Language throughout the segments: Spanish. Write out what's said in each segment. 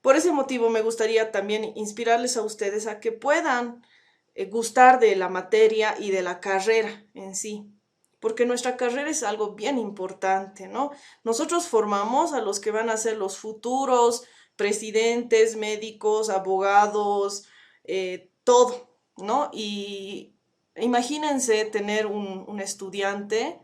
Por ese motivo me gustaría también inspirarles a ustedes a que puedan gustar de la materia y de la carrera en sí, porque nuestra carrera es algo bien importante, ¿no? Nosotros formamos a los que van a ser los futuros presidentes, médicos, abogados, todo, ¿no? Y imagínense tener un estudiante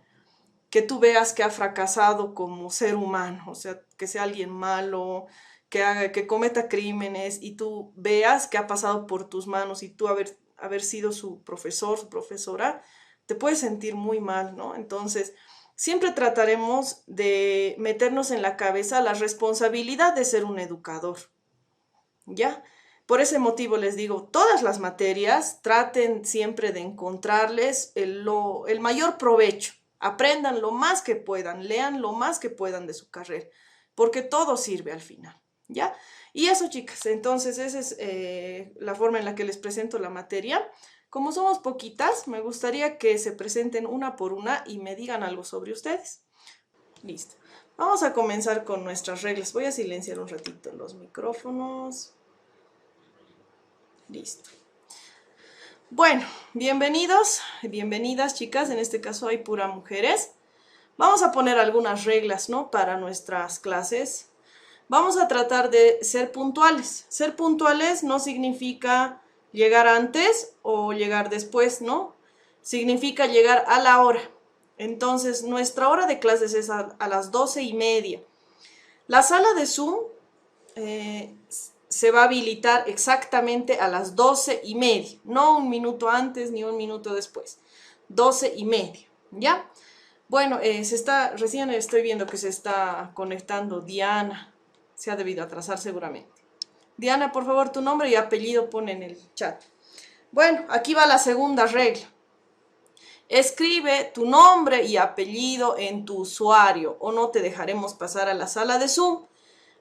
que tú veas que ha fracasado como ser humano, o sea, que sea alguien malo, que cometa crímenes y tú veas que ha pasado por tus manos y tú haber sido su profesor, su profesora, te puedes sentir muy mal, ¿no? Entonces, siempre trataremos de meternos en la cabeza la responsabilidad de ser un educador, ¿ya? Por ese motivo les digo, todas las materias traten siempre de encontrarles el mayor provecho. Aprendan lo más que puedan, lean lo más que puedan de su carrera, porque todo sirve al final, ¿ya? Y eso, chicas, entonces esa es la forma en la que les presento la materia. Como somos poquitas, me gustaría que se presenten una por una y me digan algo sobre ustedes. Listo. Vamos a comenzar con nuestras reglas. Voy a silenciar un ratito los micrófonos. Listo. Bueno, bienvenidos, bienvenidas chicas, en este caso hay pura mujeres. Vamos a poner algunas reglas, ¿no? Para nuestras clases. Vamos a tratar de ser puntuales. Ser puntuales no significa llegar antes o llegar después, ¿no? Significa llegar a la hora. Entonces, nuestra hora de clases es a las 12:30. La sala de Zoom eh, se va a habilitar exactamente a las 12:30, no un minuto antes ni un minuto después, 12:30, ¿ya? Bueno, recién estoy viendo que se está conectando Diana, se ha debido atrasar seguramente. Diana, por favor, tu nombre y apellido pon en el chat. Bueno, aquí va la segunda regla. Escribe tu nombre y apellido en tu usuario o no te dejaremos pasar a la sala de Zoom.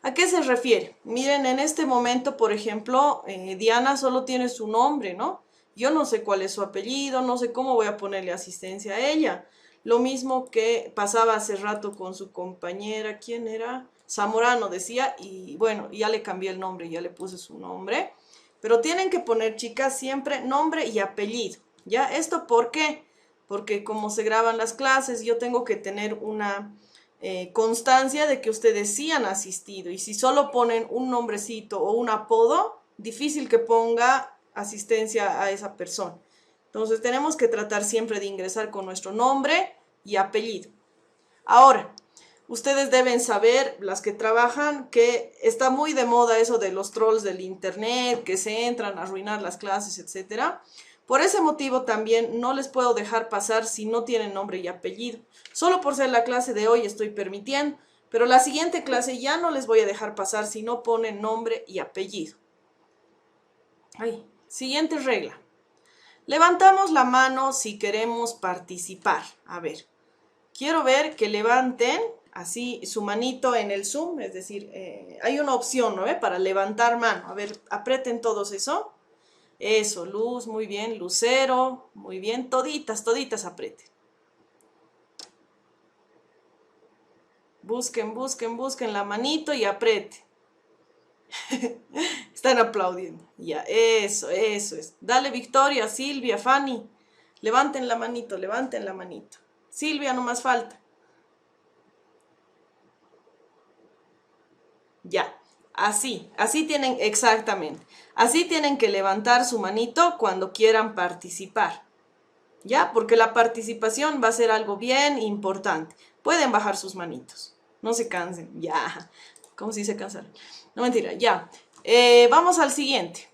¿A qué se refiere? Miren, en este momento, por ejemplo, Diana solo tiene su nombre, ¿no? Yo no sé cuál es su apellido, no sé cómo voy a ponerle asistencia a ella. Lo mismo que pasaba hace rato con su compañera, ¿quién era? Zamorano decía, y bueno, ya le cambié el nombre, ya le puse su nombre. Pero tienen que poner, chicas, siempre nombre y apellido, ¿ya? ¿Esto por qué? Porque como se graban las clases, yo tengo que tener una constancia de que ustedes sí han asistido. Y si solo ponen un nombrecito o un apodo, difícil que ponga asistencia a esa persona. Entonces tenemos que tratar siempre de ingresar con nuestro nombre y apellido. Ahora, ustedes deben saber, las que trabajan, que está muy de moda eso de los trolls del internet, que se entran a arruinar las clases, etcétera. Por ese motivo también no les puedo dejar pasar si no tienen nombre y apellido. Solo por ser la clase de hoy estoy permitiendo, pero la siguiente clase ya no les voy a dejar pasar si no ponen nombre y apellido. Ay, siguiente regla. Levantamos la mano si queremos participar. A ver, quiero ver que levanten así su manito en el Zoom, es decir, hay una opción, ¿no? Para levantar mano. A ver, aprieten todos eso. Eso, Luz, muy bien, Lucero, muy bien, toditas, toditas aprieten. Busquen, busquen, busquen la manito y aprieten. Están aplaudiendo. Ya, eso es. Dale, Victoria, Silvia, Fanny. Levanten la manito, levanten la manito. Silvia, no más falta. Ya, así tienen, exactamente. Así tienen que levantar su manito cuando quieran participar. ¿Ya? Porque la participación va a ser algo bien importante. Pueden bajar sus manitos. No se cansen. Ya. ¿Cómo si se cansaron? No, mentira, ya. Vamos al siguiente.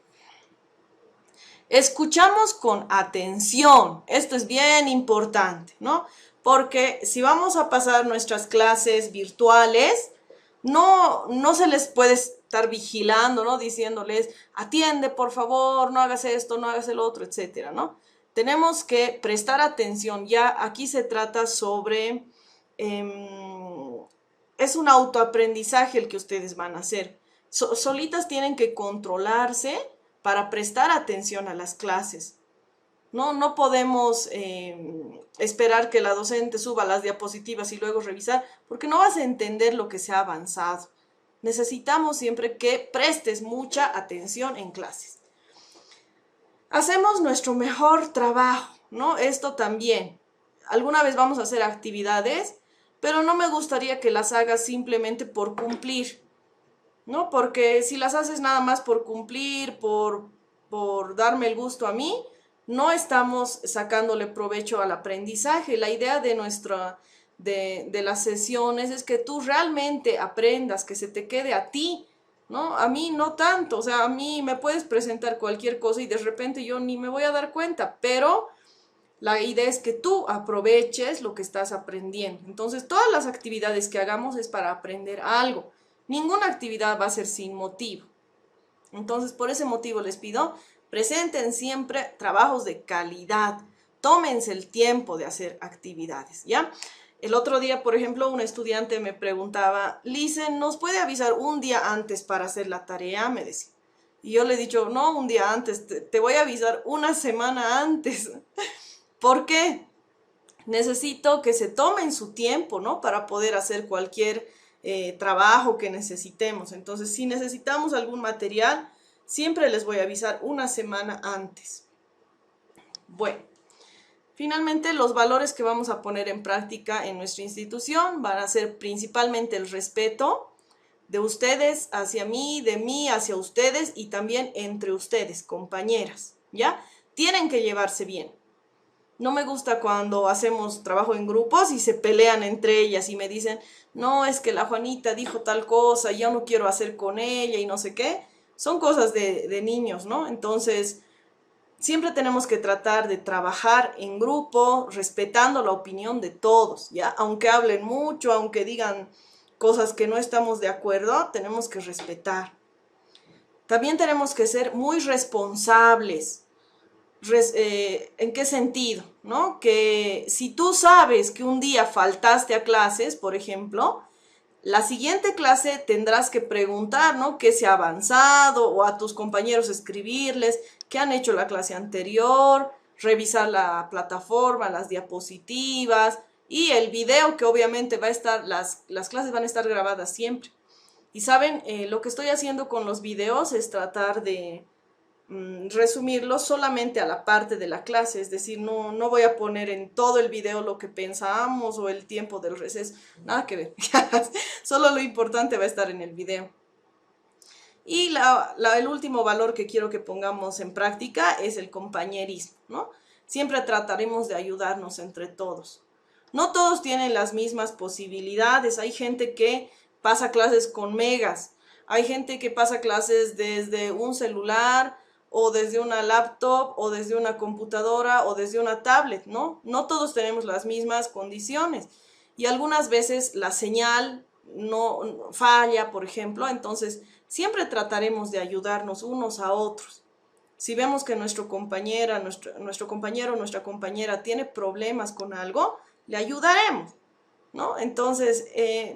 Escuchamos con atención. Esto es bien importante, ¿no? Porque si vamos a pasar nuestras clases virtuales, no se les puede estar vigilando, ¿no? Diciéndoles, atiende, por favor, no hagas esto, no hagas el otro, etcétera, ¿no? Tenemos que prestar atención. Ya aquí se trata sobre, es un autoaprendizaje el que ustedes van a hacer. Solitas tienen que controlarse para prestar atención a las clases. No podemos esperar que la docente suba las diapositivas y luego revisar, porque no vas a entender lo que se ha avanzado. Necesitamos siempre que prestes mucha atención en clases. Hacemos nuestro mejor trabajo, ¿no? Esto también. Alguna vez vamos a hacer actividades, pero no me gustaría que las hagas simplemente por cumplir, ¿no? Porque si las haces nada más por cumplir, por darme el gusto a mí, no estamos sacándole provecho al aprendizaje. La idea de las sesiones es que tú realmente aprendas, que se te quede a ti, ¿no? A mí no tanto, o sea, a mí me puedes presentar cualquier cosa y de repente yo ni me voy a dar cuenta, pero la idea es que tú aproveches lo que estás aprendiendo. Entonces, todas las actividades que hagamos es para aprender algo. Ninguna actividad va a ser sin motivo. Entonces, por ese motivo les pido, presenten siempre trabajos de calidad. Tómense el tiempo de hacer actividades, ¿ya? El otro día, por ejemplo, un estudiante me preguntaba, Licen, ¿nos puede avisar un día antes para hacer la tarea? Me decía. Y yo le he dicho, no, un día antes, te voy a avisar una semana antes. ¿Por qué? Necesito que se tomen su tiempo, ¿no? Para poder hacer cualquier trabajo que necesitemos. Entonces, si necesitamos algún material, siempre les voy a avisar una semana antes. Bueno, finalmente los valores que vamos a poner en práctica en nuestra institución van a ser principalmente el respeto de ustedes hacia mí, de mí hacia ustedes y también entre ustedes, compañeras, ¿ya? Tienen que llevarse bien. No me gusta cuando hacemos trabajo en grupos y se pelean entre ellas y me dicen, no, es que la Juanita dijo tal cosa y yo no quiero hacer con ella y no sé qué. Son cosas de niños, ¿no? Entonces, siempre tenemos que tratar de trabajar en grupo, respetando la opinión de todos, ¿ya? Aunque hablen mucho, aunque digan cosas que no estamos de acuerdo, tenemos que respetar. También tenemos que ser muy responsables. ¿En qué sentido? ¿No? Que si tú sabes que un día faltaste a clases, por ejemplo, la siguiente clase tendrás que preguntar, ¿no? ¿Qué se ha avanzado? O a tus compañeros escribirles qué han hecho la clase anterior, revisar la plataforma, las diapositivas y el video que obviamente va a estar, las clases van a estar grabadas siempre. Y saben, lo que estoy haciendo con los videos es tratar de resumirlo solamente a la parte de la clase, es decir, no voy a poner en todo el video lo que pensamos o el tiempo del receso, nada que ver, solo lo importante va a estar en el video. Y el último valor que quiero que pongamos en práctica es el compañerismo, ¿no? Siempre trataremos de ayudarnos entre todos. No todos tienen las mismas posibilidades, hay gente que pasa clases con megas, hay gente que pasa clases desde un celular, o desde una laptop, o desde una computadora, o desde una tablet, ¿no? No todos tenemos las mismas condiciones. Y algunas veces la señal no falla, por ejemplo, entonces siempre trataremos de ayudarnos unos a otros. Si vemos que nuestro compañero, nuestra compañera tiene problemas con algo, le ayudaremos, ¿no? Entonces,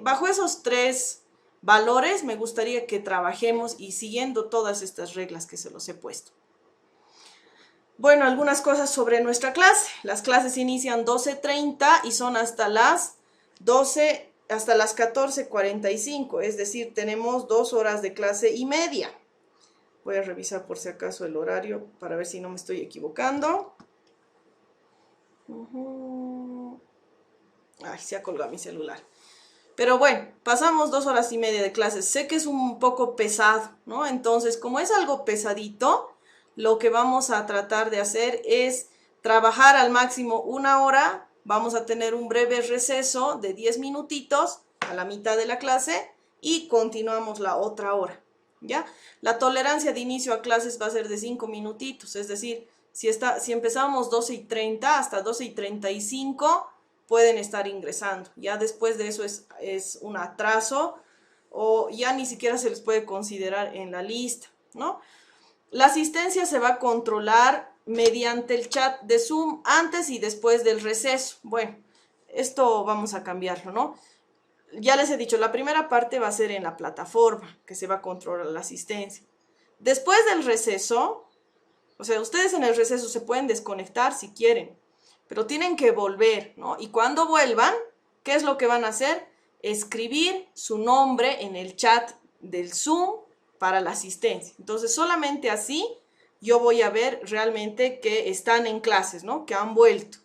bajo esos tres valores me gustaría que trabajemos y siguiendo todas estas reglas que se los he puesto. Bueno, algunas cosas sobre nuestra clase. Las clases inician 12:30 y son hasta las 14:45, es decir, tenemos 2 horas de clase y media. Voy a revisar por si acaso el horario para ver si no me estoy equivocando. Ay, se ha colgado mi celular. Pero bueno, pasamos 2 horas y media de clases. Sé que es un poco pesado, ¿no? Entonces, como es algo pesadito, lo que vamos a tratar de hacer es trabajar al máximo 1 hora. Vamos a tener un breve receso de 10 minutitos a la mitad de la clase y continuamos la otra hora, ¿ya? La tolerancia de inicio a clases va a ser de 5 minutitos, es decir, si empezamos 12:30 hasta 12:35, pueden estar ingresando. Ya después de eso es un atraso o ya ni siquiera se les puede considerar en la lista, ¿no? La asistencia se va a controlar mediante el chat de Zoom antes y después del receso. Bueno, esto vamos a cambiarlo, ¿no? Ya les he dicho, la primera parte va a ser en la plataforma, que se va a controlar la asistencia. Después del receso, o sea, ustedes en el receso se pueden desconectar si quieren, pero tienen que volver, ¿no? Y cuando vuelvan, ¿qué es lo que van a hacer? Escribir su nombre en el chat del Zoom para la asistencia. Entonces, solamente así yo voy a ver realmente que están en clases, ¿no? Que han vuelto.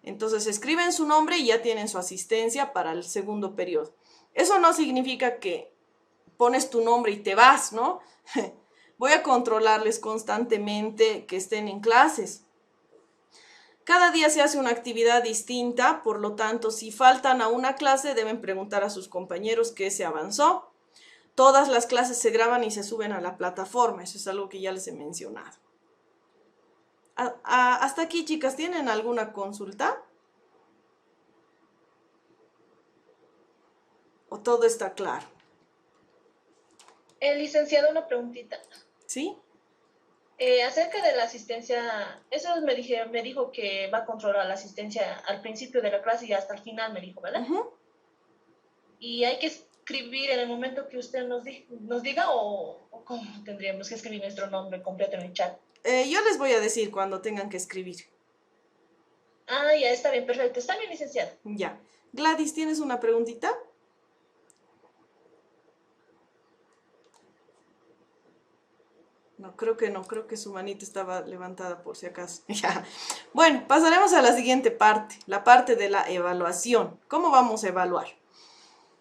Entonces, escriben su nombre y ya tienen su asistencia para el segundo periodo. Eso no significa que pones tu nombre y te vas, ¿no? Voy a controlarles constantemente que estén en clases. Cada día se hace una actividad distinta, por lo tanto, si faltan a una clase, deben preguntar a sus compañeros qué se avanzó. Todas las clases se graban y se suben a la plataforma, eso es algo que ya les he mencionado. Hasta aquí, chicas, ¿tienen alguna consulta? ¿O todo está claro? Licenciado, una preguntita. ¿Sí? Acerca de la asistencia, eso me dijo que va a controlar la asistencia al principio de la clase y hasta el final, me dijo, ¿verdad? Y hay que escribir en el momento que usted nos diga o cómo tendríamos que escribir nuestro nombre completo en el chat. Yo les voy a decir cuando tengan que escribir. Ah, ya, está bien, perfecto. Está bien, licenciado. Ya. Gladys, ¿tienes una preguntita? No, creo que su manita estaba levantada por si acaso. Ya. Bueno, pasaremos a la siguiente parte, la parte de la evaluación. ¿Cómo vamos a evaluar?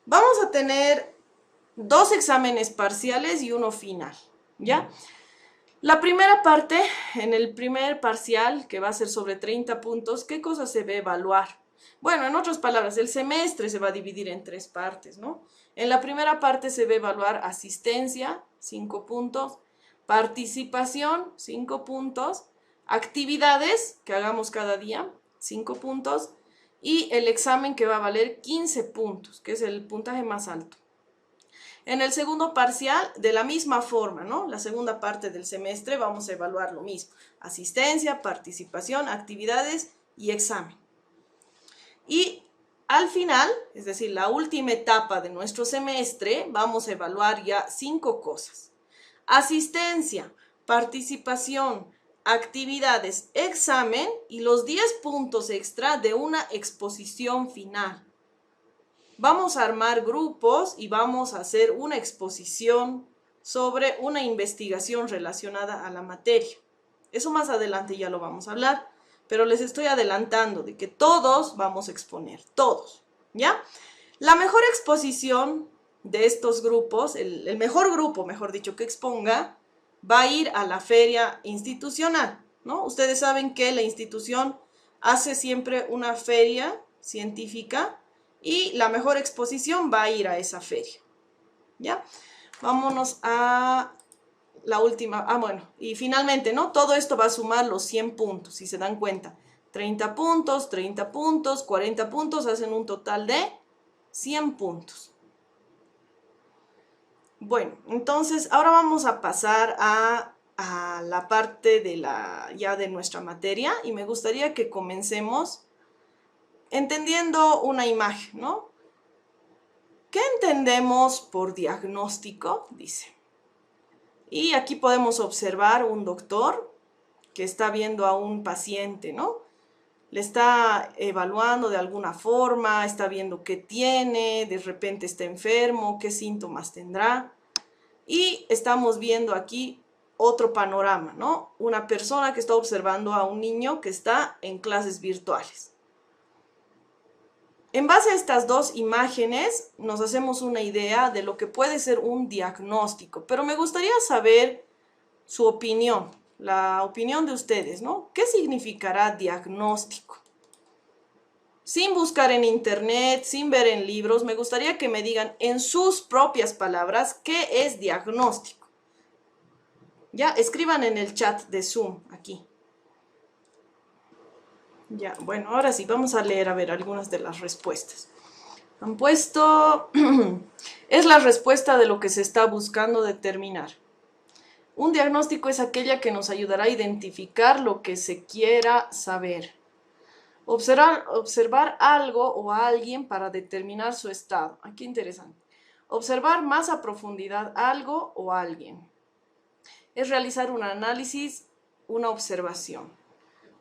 Vamos a tener 2 exámenes parciales y uno final, ¿ya? La primera parte, en el primer parcial, que va a ser sobre 30 puntos, ¿qué cosa se va a evaluar? Bueno, en otras palabras, el semestre se va a dividir en 3 partes, ¿no? En la primera parte se va a evaluar asistencia, 5 puntos, participación, 5 puntos, actividades que hagamos cada día, 5 puntos, y el examen que va a valer 15 puntos, que es el puntaje más alto. En el segundo parcial, de la misma forma, ¿no? La segunda parte del semestre vamos a evaluar lo mismo. Asistencia, participación, actividades y examen. Y al final, es decir, la última etapa de nuestro semestre, vamos a evaluar ya 5 cosas. Asistencia, participación, actividades, examen y los 10 puntos extra de una exposición final. Vamos a armar grupos y vamos a hacer una exposición sobre una investigación relacionada a la materia. Eso más adelante ya lo vamos a hablar, pero les estoy adelantando de que todos vamos a exponer, todos, ¿ya? La mejor exposición de estos grupos, el mejor grupo, mejor dicho, que exponga, va a ir a la feria institucional, ¿no? Ustedes saben que la institución hace siempre una feria científica y la mejor exposición va a ir a esa feria, ¿ya? Vámonos a la última, bueno, y finalmente, ¿no? Todo esto va a sumar los 100 puntos, si se dan cuenta. 30 puntos, 30 puntos, 40 puntos, hacen un total de 100 puntos. Bueno, entonces ahora vamos a pasar a la parte de ya de nuestra materia y me gustaría que comencemos entendiendo una imagen, ¿no? ¿Qué entendemos por diagnóstico? Dice. Y aquí podemos observar un doctor que está viendo a un paciente, ¿no? Le está evaluando de alguna forma, está viendo qué tiene, de repente está enfermo, qué síntomas tendrá. Y estamos viendo aquí otro panorama, ¿no? Una persona que está observando a un niño que está en clases virtuales. En base a estas 2 imágenes nos hacemos una idea de lo que puede ser un diagnóstico, pero me gustaría saber su opinión, la opinión de ustedes, ¿no? ¿Qué significará diagnóstico? Sin buscar en internet, sin ver en libros, me gustaría que me digan en sus propias palabras qué es diagnóstico. Ya, escriban en el chat de Zoom aquí. Ya, bueno, ahora sí, vamos a leer a ver algunas de las respuestas. Han puesto, es la respuesta de lo que se está buscando determinar. Un diagnóstico es aquella que nos ayudará a identificar lo que se quiera saber. Observar algo o a alguien para determinar su estado. Aquí interesante. Observar más a profundidad algo o a alguien. Es realizar un análisis, una observación.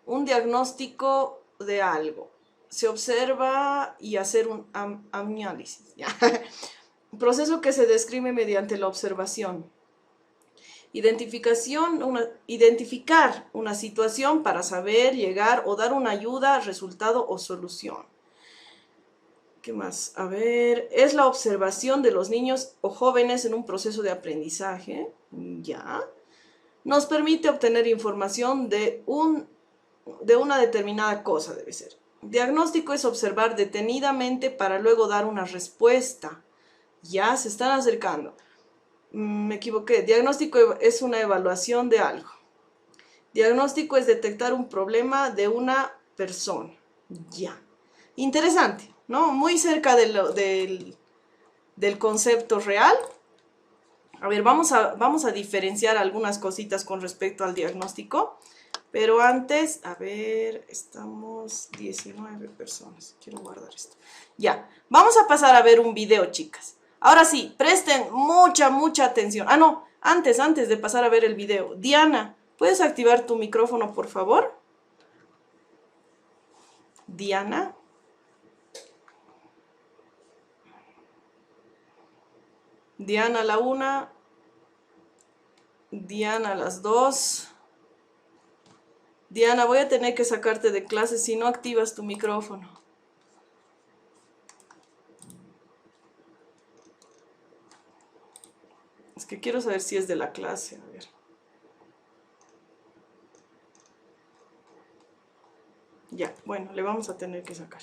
Un diagnóstico de algo. Se observa y hacer un análisis. proceso que se describe mediante la observación. Identificar una situación para saber, llegar o dar una ayuda, resultado o solución. ¿Qué más? A ver, es la observación de los niños o jóvenes en un proceso de aprendizaje. Ya. Nos permite obtener información de una determinada cosa, debe ser. Diagnóstico es observar detenidamente para luego dar una respuesta. Ya se están acercando. Me equivoqué. Diagnóstico es una evaluación de algo. Diagnóstico es detectar un problema de una persona. Ya. Interesante, ¿no? Muy cerca del concepto real. A ver, vamos a diferenciar algunas cositas con respecto al diagnóstico. Pero antes, a ver, estamos 19 personas. Quiero guardar esto. Ya, vamos a pasar a ver un video, chicas. Ahora sí, presten mucha atención. Ah, no, antes de pasar a ver el video. Diana, ¿puedes activar tu micrófono, por favor? Diana. Diana a la 1. Diana a las 2. Diana, voy a tener que sacarte de clase si no activas tu micrófono. Es que quiero saber si es de la clase. A ver. Ya, bueno, le vamos a tener que sacar.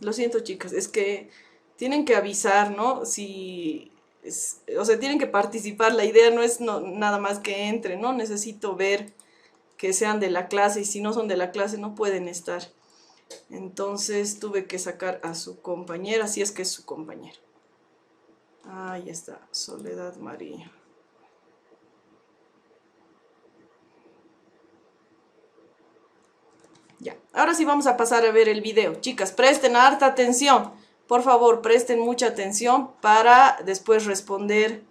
Lo siento, chicas, es que tienen que avisar, ¿no? O sea, tienen que participar. La idea no es nada más que entren, ¿no? Necesito ver que sean de la clase y si no son de la clase no pueden estar. Entonces tuve que sacar a su compañera, si es que es su compañera. Ahí está, Soledad María. Ya, ahora sí vamos a pasar a ver el video. Chicas, presten harta atención. Por favor, presten mucha atención para después responder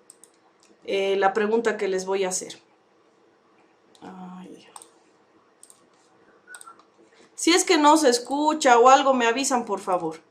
la pregunta que les voy a hacer. Ay. Si es que no se escucha o algo, me avisan, por favor.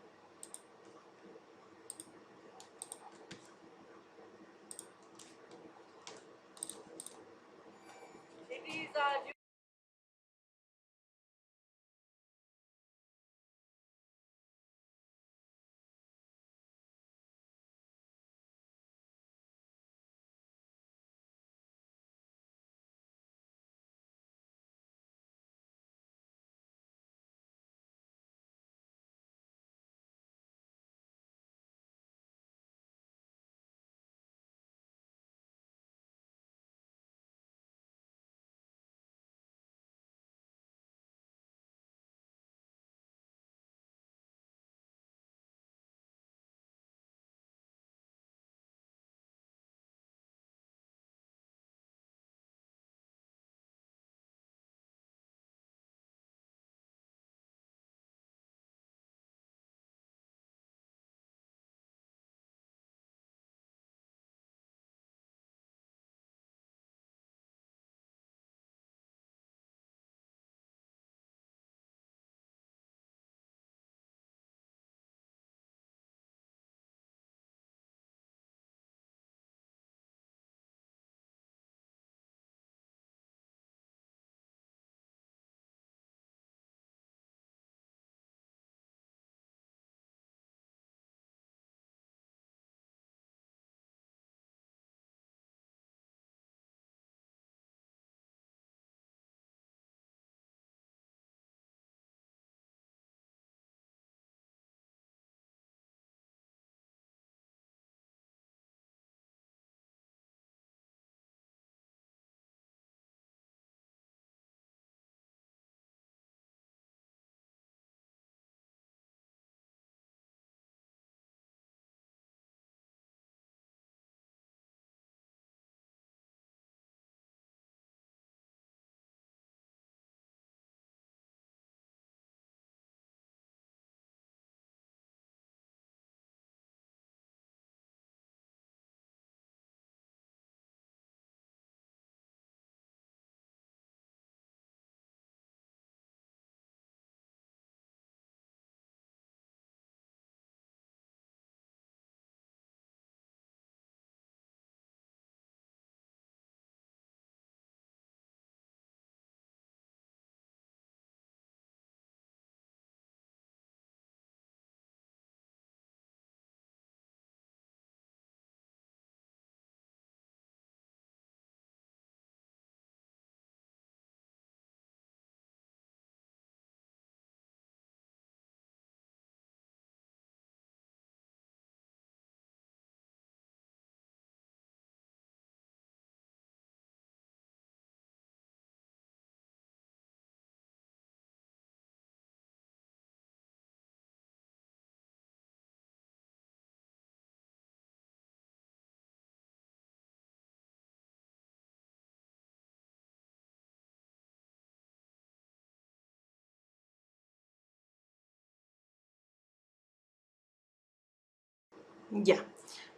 Ya,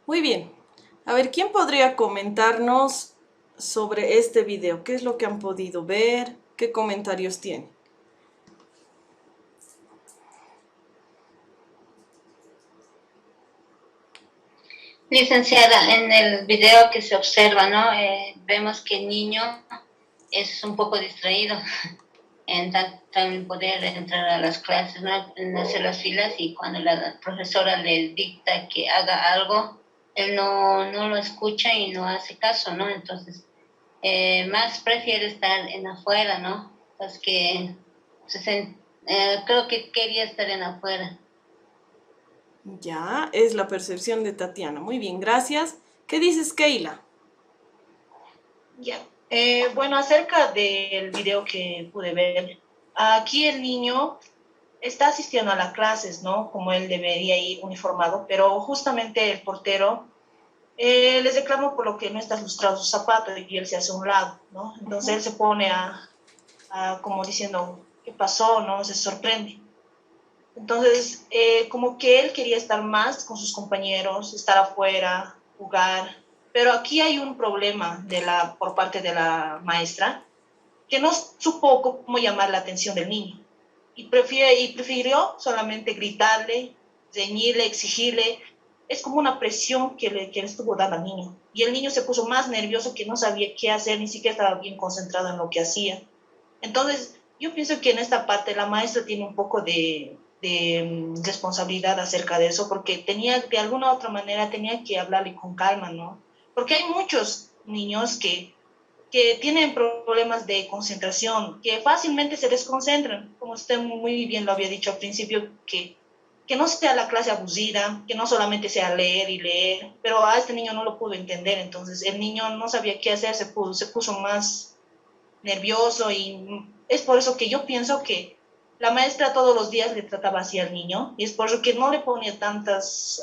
muy bien. A ver, ¿quién podría comentarnos sobre este video? ¿Qué es lo que han podido ver? ¿Qué comentarios tienen? Licenciada, en el video que se observa, ¿no? Vemos que el niño es un poco distraído en tanto en poder entrar a las clases, ¿no? En hacer las filas, y cuando la profesora le dicta que haga algo, él no lo escucha y no hace caso, ¿no? Entonces, más prefiere estar en afuera, ¿no? Pues que creo que quería estar en afuera. Ya, es la percepción de Tatiana. Muy bien, gracias. ¿Qué dices, Keila? Ya. Bueno, acerca del video que pude ver, aquí el niño está asistiendo a las clases, ¿no? Como él debería ir uniformado, pero justamente el portero les reclamó por lo que no está lustrado su zapato y él se hace a un lado, ¿no? Entonces él se pone como diciendo, ¿qué pasó? ¿No? Se sorprende. Entonces, como que él quería estar más con sus compañeros, estar afuera, jugar, pero aquí hay un problema por parte de la maestra, que no supo cómo llamar la atención del niño y prefirió solamente gritarle, reñirle, exigirle. Es como una presión que le estuvo dando al niño. Y el niño se puso más nervioso, que no sabía qué hacer, ni siquiera estaba bien concentrado en lo que hacía. Entonces, yo pienso que en esta parte la maestra tiene un poco de responsabilidad acerca de eso, porque tenía, de alguna u otra manera, tenía que hablarle con calma, ¿no? Porque hay muchos niños que tienen problemas de concentración, que fácilmente se desconcentran, como usted muy bien lo había dicho al principio, que no sea la clase aburrida, que no solamente sea leer y leer, pero a este niño no lo pudo entender, entonces el niño no sabía qué hacer, se puso más nervioso, y es por eso que yo pienso que la maestra todos los días le trataba así al niño, y es por eso que no le ponía tanta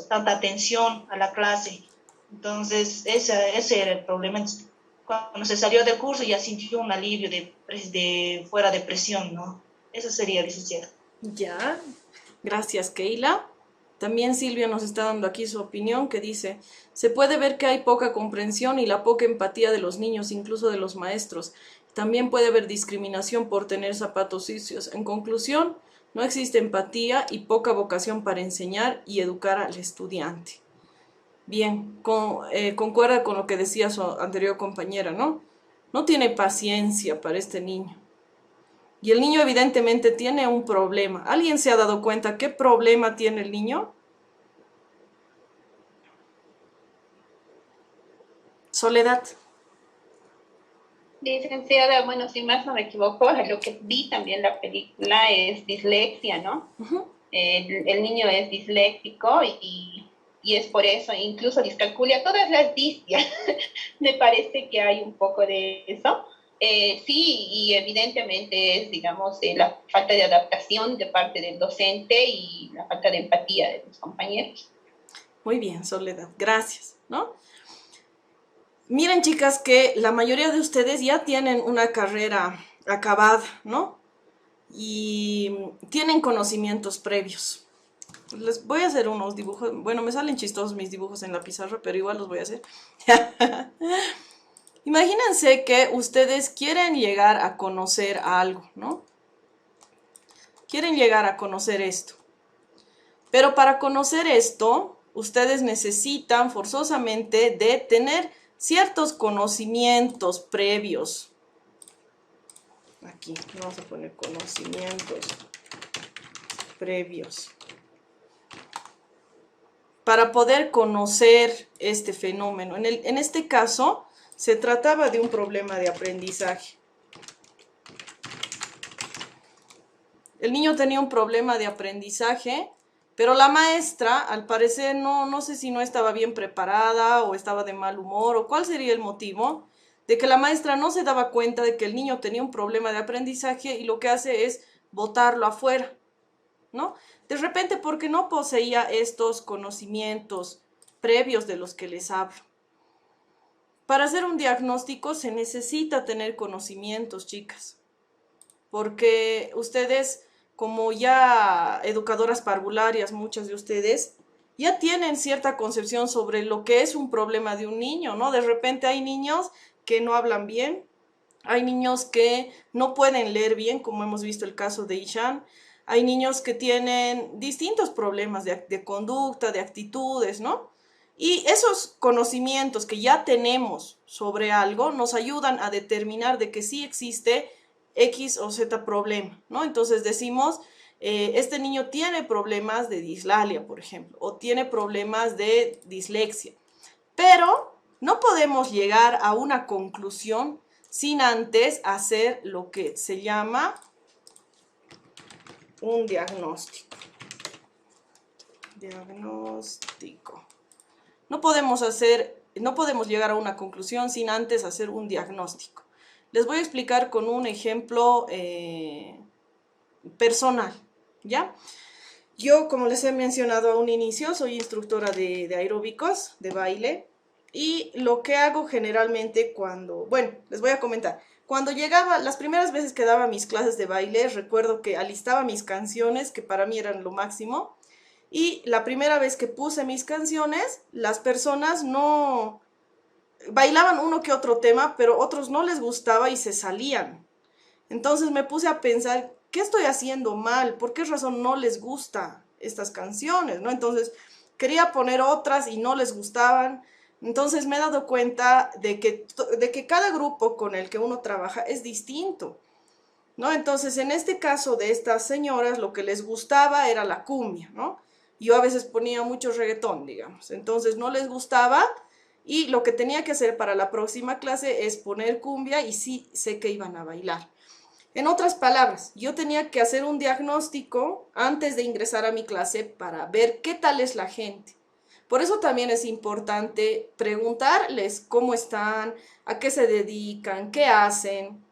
atención a la clase. Entonces, ese era el problema. Entonces, cuando se salió del curso ya sintió un alivio de fuera de presión, ¿no? Eso sería, licenciada. Ya, gracias, Keila. También Silvia nos está dando aquí su opinión, que dice, se puede ver que hay poca comprensión y la poca empatía de los niños, incluso de los maestros. También puede haber discriminación por tener zapatos sucios. En conclusión, no existe empatía y poca vocación para enseñar y educar al estudiante. Bien, concuerda con lo que decía su anterior compañera, ¿no? No tiene paciencia para este niño. Y el niño evidentemente tiene un problema. ¿Alguien se ha dado cuenta qué problema tiene el niño? Soledad. Licenciada, bueno, si más no me equivoco, lo que vi también la película es dislexia, ¿no? El niño es disléxico y es por eso, incluso discalculia todas las discias. Me parece que hay un poco de eso. Sí, y evidentemente es, digamos, la falta de adaptación de parte del docente y la falta de empatía de los compañeros. Muy bien, Soledad, gracias, ¿no? Miren, chicas, que la mayoría de ustedes ya tienen una carrera acabada, ¿no? Y tienen conocimientos previos. Les voy a hacer unos dibujos. Bueno, me salen chistosos mis dibujos en la pizarra, pero igual los voy a hacer. Imagínense que ustedes quieren llegar a conocer algo, ¿no? Quieren llegar a conocer esto. Pero para conocer esto, ustedes necesitan forzosamente de tener ciertos conocimientos previos. Aquí vamos a poner conocimientos previos. Para poder conocer este fenómeno. En este caso, se trataba de un problema de aprendizaje. El niño tenía un problema de aprendizaje, pero la maestra, al parecer, no sé si no estaba bien preparada o estaba de mal humor o cuál sería el motivo de que la maestra no se daba cuenta de que el niño tenía un problema de aprendizaje y lo que hace es botarlo afuera, ¿no? De repente porque no poseía estos conocimientos previos de los que les hablo. Para hacer un diagnóstico se necesita tener conocimientos, chicas, porque ustedes, como ya educadoras parvularias, muchas de ustedes, ya tienen cierta concepción sobre lo que es un problema de un niño, ¿no? De repente hay niños que no hablan bien, hay niños que no pueden leer bien, como hemos visto el caso de Ishan. Hay niños que tienen distintos problemas de conducta, de actitudes, ¿no? Y esos conocimientos que ya tenemos sobre algo nos ayudan a determinar de que sí existe X o Z problema, ¿no? Entonces decimos, este niño tiene problemas de dislalia, por ejemplo, o tiene problemas de dislexia, pero no podemos llegar a una conclusión sin antes hacer lo que se llama un diagnóstico. Diagnóstico. No podemos llegar a una conclusión sin antes hacer un diagnóstico. Les voy a explicar con un ejemplo personal, ¿ya? Yo, como les he mencionado a un inicio, soy instructora de aeróbicos, de baile, y lo que hago generalmente bueno, les voy a comentar. Cuando llegaba, las primeras veces que daba mis clases de baile, recuerdo que alistaba mis canciones, que para mí eran lo máximo, y la primera vez que puse mis canciones, las personas no bailaban uno que otro tema, pero otros no les gustaba y se salían. Entonces me puse a pensar, ¿qué estoy haciendo mal? ¿Por qué razón no les gusta estas canciones? ¿No? Entonces quería poner otras y no les gustaban. Entonces me he dado cuenta de que cada grupo con el que uno trabaja es distinto, ¿no? Entonces en este caso de estas señoras lo que les gustaba era la cumbia, ¿no? Yo a veces ponía mucho reggaetón, digamos. Entonces no les gustaba y lo que tenía que hacer para la próxima clase es poner cumbia y sí sé que iban a bailar. En otras palabras, yo tenía que hacer un diagnóstico antes de ingresar a mi clase para ver qué tal es la gente. Por eso también es importante preguntarles cómo están, a qué se dedican, qué hacen,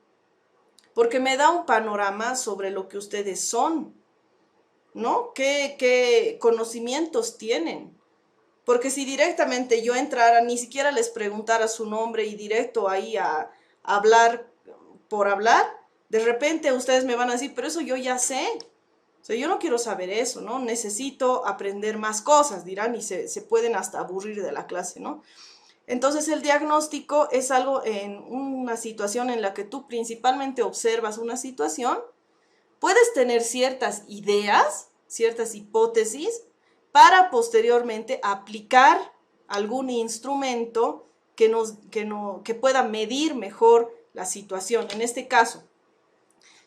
porque me da un panorama sobre lo que ustedes son, ¿no? ¿Qué conocimientos tienen? Porque si directamente yo entrara, ni siquiera les preguntara su nombre y directo ahí a hablar por hablar, de repente ustedes me van a decir, pero eso yo ya sé. O sea, yo no quiero saber eso, ¿no? Necesito aprender más cosas, dirán, y se pueden hasta aburrir de la clase, ¿no? Entonces el diagnóstico es algo en una situación en la que tú principalmente observas una situación, puedes tener ciertas ideas, ciertas hipótesis, para posteriormente aplicar algún instrumento que pueda medir mejor la situación. En este caso,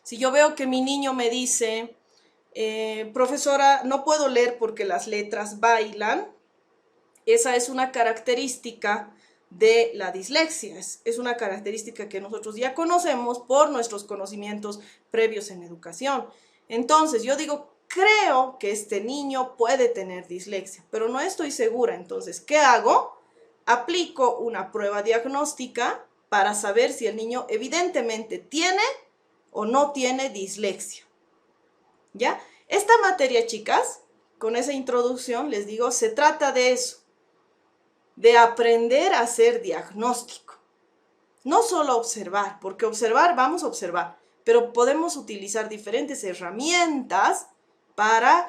si yo veo que mi niño me dice, profesora, no puedo leer porque las letras bailan, esa es una característica de la dislexia, es una característica que nosotros ya conocemos por nuestros conocimientos previos en educación. Entonces, yo digo, creo que este niño puede tener dislexia, pero no estoy segura. Entonces, ¿qué hago? Aplico una prueba diagnóstica para saber si el niño evidentemente tiene o no tiene dislexia. ¿Ya? Esta materia, chicas, con esa introducción, les digo, se trata de eso, de aprender a hacer diagnóstico. No solo observar, porque observar, vamos a observar, pero podemos utilizar diferentes herramientas para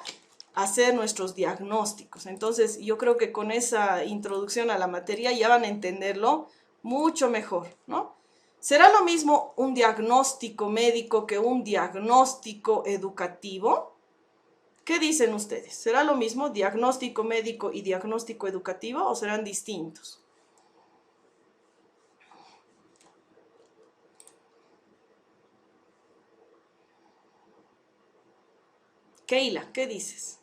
hacer nuestros diagnósticos. Entonces, yo creo que con esa introducción a la materia ya van a entenderlo mucho mejor, ¿no? ¿Será lo mismo un diagnóstico médico que un diagnóstico educativo? ¿Qué dicen ustedes? ¿Será lo mismo diagnóstico médico y diagnóstico educativo o serán distintos? Keila, ¿qué dices?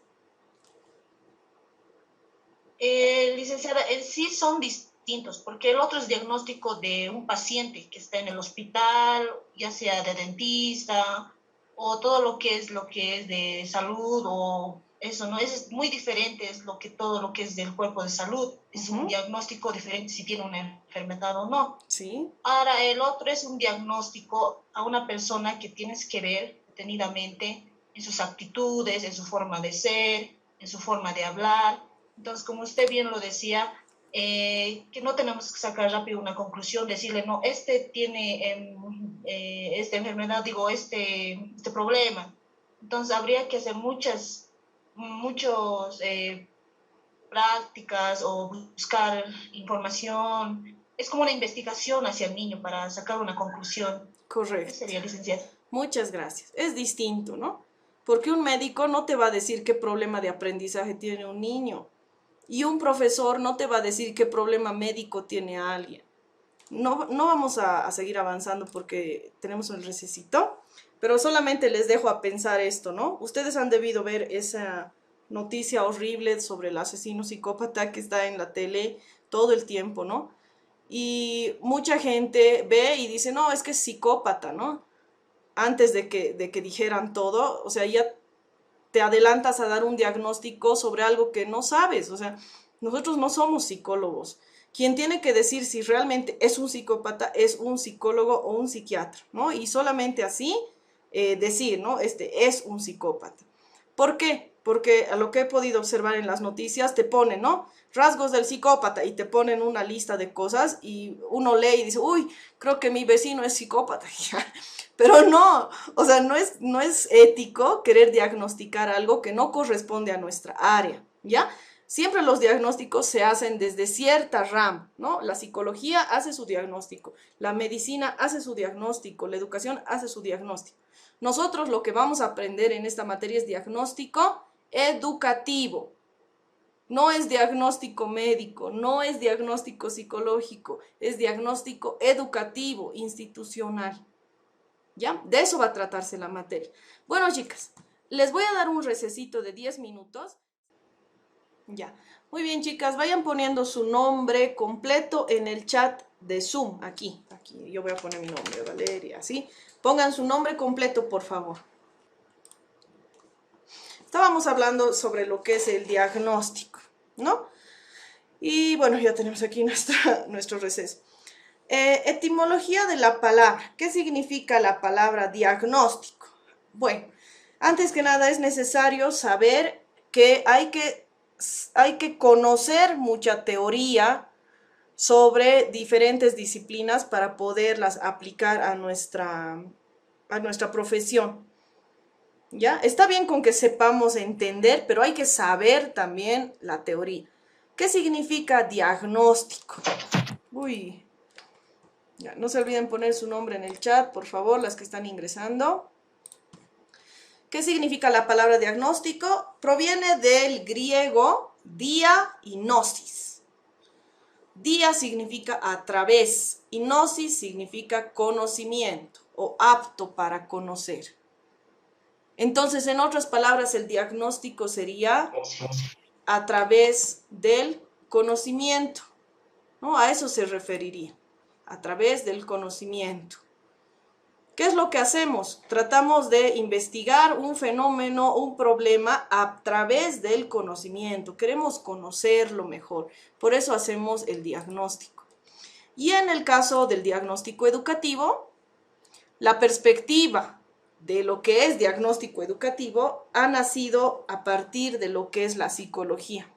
Licenciada, en sí son distintos, porque el otro es diagnóstico de un paciente que está en el hospital, ya sea de dentista, o todo lo que es de salud, o eso, ¿no? Es muy diferente, es todo lo que es del cuerpo de salud. Es un diagnóstico diferente si tiene una enfermedad o no. Sí. Ahora, el otro es un diagnóstico a una persona que tienes que ver detenidamente en sus actitudes, en su forma de ser, en su forma de hablar. Entonces, como usted bien lo decía, que no tenemos que sacar rápido una conclusión, decirle, no, este tiene esta enfermedad, digo, este problema. Entonces, habría que hacer muchos prácticas o buscar información. Es como una investigación hacia el niño para sacar una conclusión. ¿Qué Correcto. sería, licenciada? Muchas gracias. Es distinto, ¿no? Porque un médico no te va a decir qué problema de aprendizaje tiene un niño. Y un profesor no te va a decir qué problema médico tiene alguien. No vamos a seguir avanzando porque tenemos un recesito, pero solamente les dejo a pensar esto, ¿no? Ustedes han debido ver esa noticia horrible sobre el asesino psicópata que está en la tele todo el tiempo, ¿no? Y mucha gente ve y dice, no, es que es psicópata, ¿no? Antes de que dijeran todo, o sea, ya te adelantas a dar un diagnóstico sobre algo que no sabes. O sea, nosotros no somos psicólogos. Quien tiene que decir si realmente es un psicópata es un psicólogo o un psiquiatra, ¿no? Y solamente así decir, ¿no? Este es un psicópata. ¿Por qué? Porque a lo que he podido observar en las noticias te ponen, ¿no? Rasgos del psicópata y te ponen una lista de cosas y uno lee y dice, uy, creo que mi vecino es psicópata. Pero no, o sea, no es ético querer diagnosticar algo que no corresponde a nuestra área, ¿ya? Siempre los diagnósticos se hacen desde cierta rama, ¿no? La psicología hace su diagnóstico, la medicina hace su diagnóstico, la educación hace su diagnóstico. Nosotros lo que vamos a aprender en esta materia es diagnóstico educativo. No es diagnóstico médico, no es diagnóstico psicológico, es diagnóstico educativo, institucional. ¿Ya? De eso va a tratarse la materia. Bueno, chicas, les voy a dar un recesito de 10 minutos. Ya. Muy bien, chicas, vayan poniendo su nombre completo en el chat de Zoom. Aquí. Yo voy a poner mi nombre, Valeria, ¿sí? Pongan su nombre completo, por favor. Estábamos hablando sobre lo que es el diagnóstico, ¿no? Y bueno, ya tenemos aquí nuestro receso. Etimología de la palabra. ¿Qué significa la palabra diagnóstico? Bueno, antes que nada es necesario saber que hay que conocer mucha teoría sobre diferentes disciplinas para poderlas aplicar a nuestra profesión. ¿Ya? Está bien con que sepamos entender, pero hay que saber también la teoría. ¿Qué significa diagnóstico? Uy, ya, no se olviden poner su nombre en el chat, por favor, las que están ingresando. ¿Qué significa la palabra diagnóstico? Proviene del griego dia y gnosis. Dia significa a través y gnosis significa conocimiento o apto para conocer. Entonces, en otras palabras, el diagnóstico sería a través del conocimiento, ¿no? A eso se referiría, a través del conocimiento. ¿Qué es lo que hacemos? Tratamos de investigar un fenómeno, un problema a través del conocimiento. Queremos conocerlo mejor, por eso hacemos el diagnóstico. Y en el caso del diagnóstico educativo, la perspectiva de lo que es diagnóstico educativo ha nacido a partir de lo que es la psicología.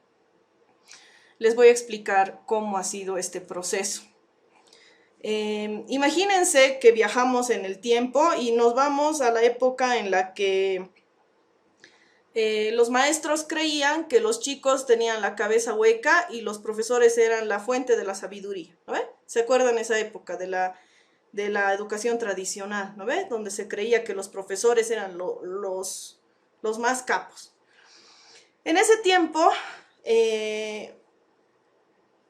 Les voy a explicar cómo ha sido este proceso. Imagínense que viajamos en el tiempo y nos vamos a la época en la que los maestros creían que los chicos tenían la cabeza hueca y los profesores eran la fuente de la sabiduría, ¿no ve? ¿Se acuerdan esa época de la educación tradicional, ¿no ve? Donde se creía que los profesores eran los más capos. En ese tiempo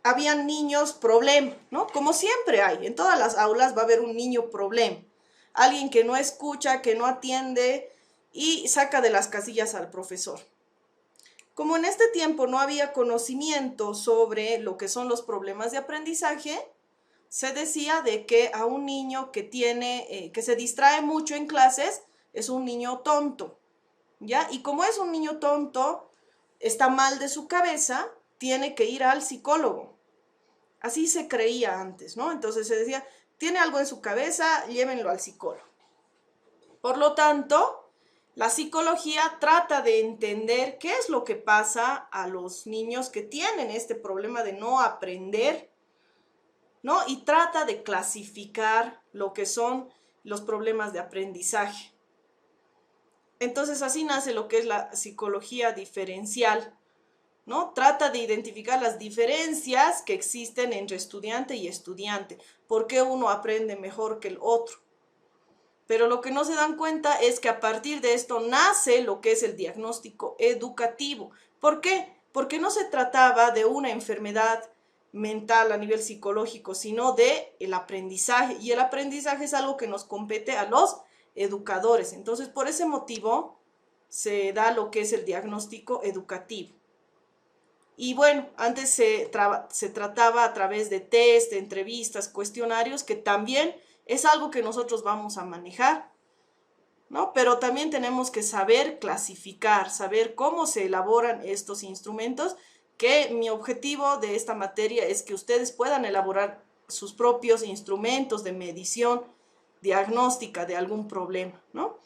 habían niños problema, ¿no? Como siempre hay, en todas las aulas va a haber un niño problema. Alguien que no escucha, que no atiende y saca de las casillas al profesor. Como en este tiempo no había conocimiento sobre lo que son los problemas de aprendizaje, se decía de que a un niño que se distrae mucho en clases es un niño tonto, ¿ya? Y como es un niño tonto, está mal de su cabeza, tiene que ir al psicólogo. Así se creía antes, ¿no? Entonces se decía, tiene algo en su cabeza, llévenlo al psicólogo. Por lo tanto, la psicología trata de entender qué es lo que pasa a los niños que tienen este problema de no aprender, ¿no? Y trata de clasificar lo que son los problemas de aprendizaje. Entonces así nace lo que es la psicología diferencial, ¿no? Trata de identificar las diferencias que existen entre estudiante y estudiante, por qué uno aprende mejor que el otro. Pero lo que no se dan cuenta es que a partir de esto nace lo que es el diagnóstico educativo. ¿Por qué? Porque no se trataba de una enfermedad mental a nivel psicológico, sino de el aprendizaje. Y el aprendizaje es algo que nos compete a los educadores. Entonces, por ese motivo se da lo que es el diagnóstico educativo. Y bueno, antes se trataba a través de test, de entrevistas, cuestionarios, que también es algo que nosotros vamos a manejar, ¿no? Pero también tenemos que saber clasificar, saber cómo se elaboran estos instrumentos, que mi objetivo de esta materia es que ustedes puedan elaborar sus propios instrumentos de medición diagnóstica de algún problema, ¿no?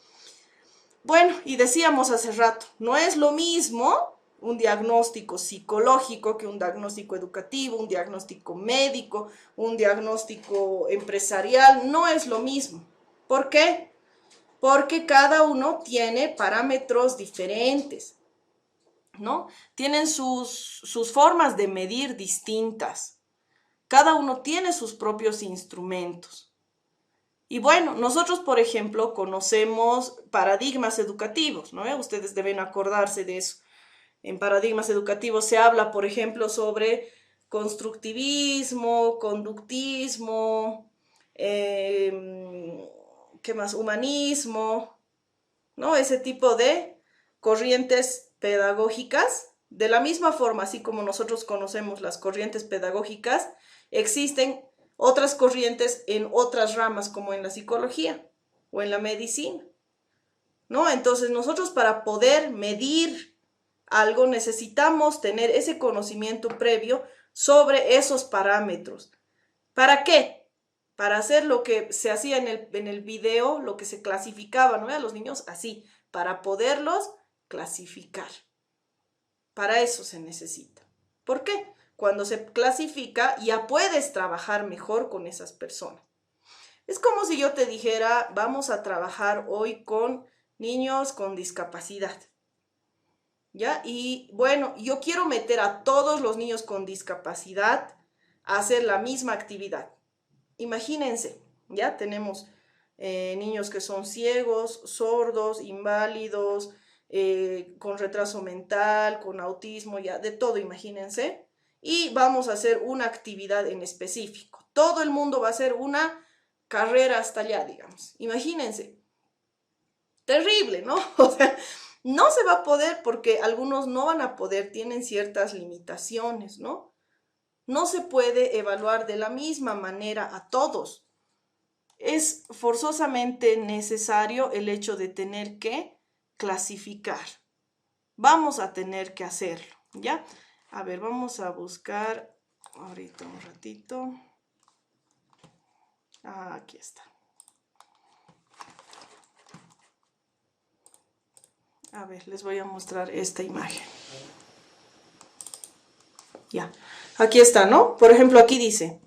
Bueno, y decíamos hace rato, no es lo mismo un diagnóstico psicológico que un diagnóstico educativo, un diagnóstico médico, un diagnóstico empresarial, no es lo mismo. ¿Por qué? Porque cada uno tiene parámetros diferentes, ¿no? Tienen sus formas de medir distintas. Cada uno tiene sus propios instrumentos. Y bueno, nosotros, por ejemplo, conocemos paradigmas educativos, ¿no? Ustedes deben acordarse de eso. En paradigmas educativos se habla, por ejemplo, sobre constructivismo, conductismo, ¿qué más? Humanismo, ¿no? Ese tipo de corrientes pedagógicas. De la misma forma, así como nosotros conocemos las corrientes pedagógicas, existen otras corrientes en otras ramas, como en la psicología o en la medicina, ¿no? Entonces, nosotros para poder medir algo necesitamos tener ese conocimiento previo sobre esos parámetros. ¿Para qué? Para hacer lo que se hacía en el video, lo que se clasificaba, ¿no? A los niños así, para poderlos clasificar. Para eso se necesita. ¿Por qué? Cuando se clasifica ya puedes trabajar mejor con esas personas. Es como si yo te dijera, vamos a trabajar hoy con niños con discapacidad. ¿Ya? Y bueno, yo quiero meter a todos los niños con discapacidad a hacer la misma actividad. Imagínense, ya tenemos niños que son ciegos, sordos, inválidos, con retraso mental, con autismo, ya de todo, imagínense. Y vamos a hacer una actividad en específico. Todo el mundo va a hacer una carrera hasta allá, digamos. Imagínense. Terrible, ¿no? O sea, no se va a poder porque algunos no van a poder, tienen ciertas limitaciones, ¿no? No se puede evaluar de la misma manera a todos. Es forzosamente necesario el hecho de tener que clasificar. Vamos a tener que hacerlo, ¿ya? A ver, vamos a buscar ahorita un ratito. Aquí está. A ver, les voy a mostrar esta imagen. Ya, aquí está, ¿no? Por ejemplo, aquí dice,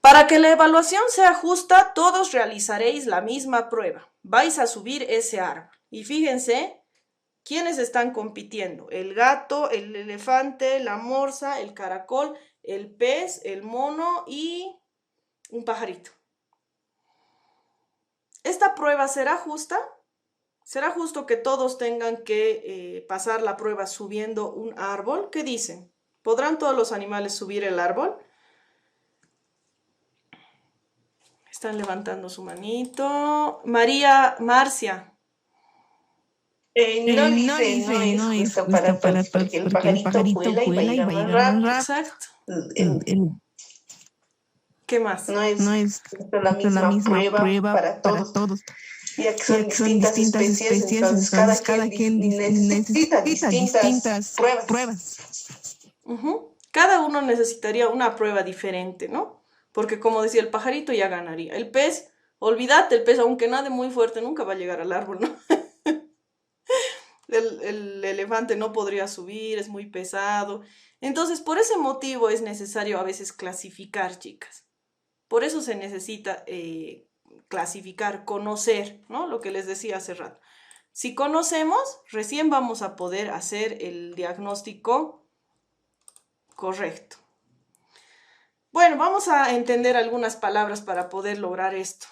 para que la evaluación sea justa, todos realizaréis la misma prueba. Vais a subir ese árbol. Y fíjense, ¿quiénes están compitiendo? El gato, el elefante, la morsa, el caracol, el pez, el mono y un pajarito. ¿Esta prueba será justa? ¿Será justo que todos tengan que pasar la prueba subiendo un árbol? ¿Qué dicen? ¿Podrán todos los animales subir el árbol? Están levantando su manito. María Marcia. No dice, no es justo para todos, porque el pajarito vuela y va a ir más rápido. Exacto. ¿Qué más? No es justo la misma prueba para todos. Ya que son distintas especies, entonces cada quien necesita distintas pruebas. Cada uno necesitaría una prueba diferente, ¿no? Porque como decía, el pajarito ya ganaría. El pez, olvídate, el pez, aunque nade muy fuerte, nunca va a llegar al árbol, ¿no? El elefante no podría subir, es muy pesado. Entonces, por ese motivo es necesario a veces clasificar, chicas. Por eso se necesita clasificar, conocer, ¿no? Lo que les decía hace rato. Si conocemos, recién vamos a poder hacer el diagnóstico Correcto. Bueno, vamos a entender algunas palabras para poder lograr esto.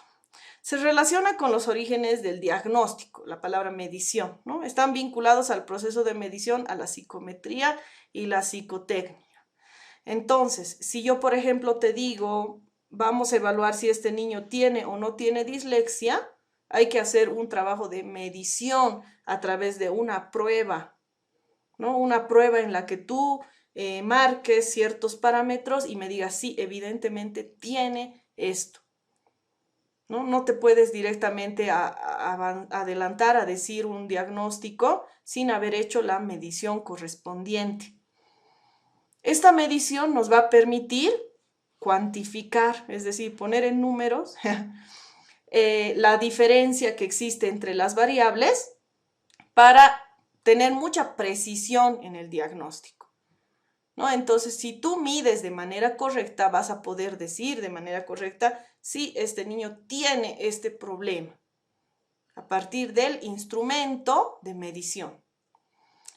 Se relaciona con los orígenes del diagnóstico, la palabra medición, ¿no? Están vinculados al proceso de medición, a la psicometría y la psicotecnia. Entonces, si yo, por ejemplo, te digo, vamos a evaluar si este niño tiene o no tiene dislexia, hay que hacer un trabajo de medición a través de una prueba, ¿no? Una prueba en la que tú marques ciertos parámetros y me digas, sí, evidentemente tiene esto. No te puedes directamente adelantar a decir un diagnóstico sin haber hecho la medición correspondiente. Esta medición nos va a permitir cuantificar, es decir, poner en números la diferencia que existe entre las variables para tener mucha precisión en el diagnóstico, ¿no? Entonces, si tú mides de manera correcta, vas a poder decir de manera correcta si este niño tiene este problema a partir del instrumento de medición.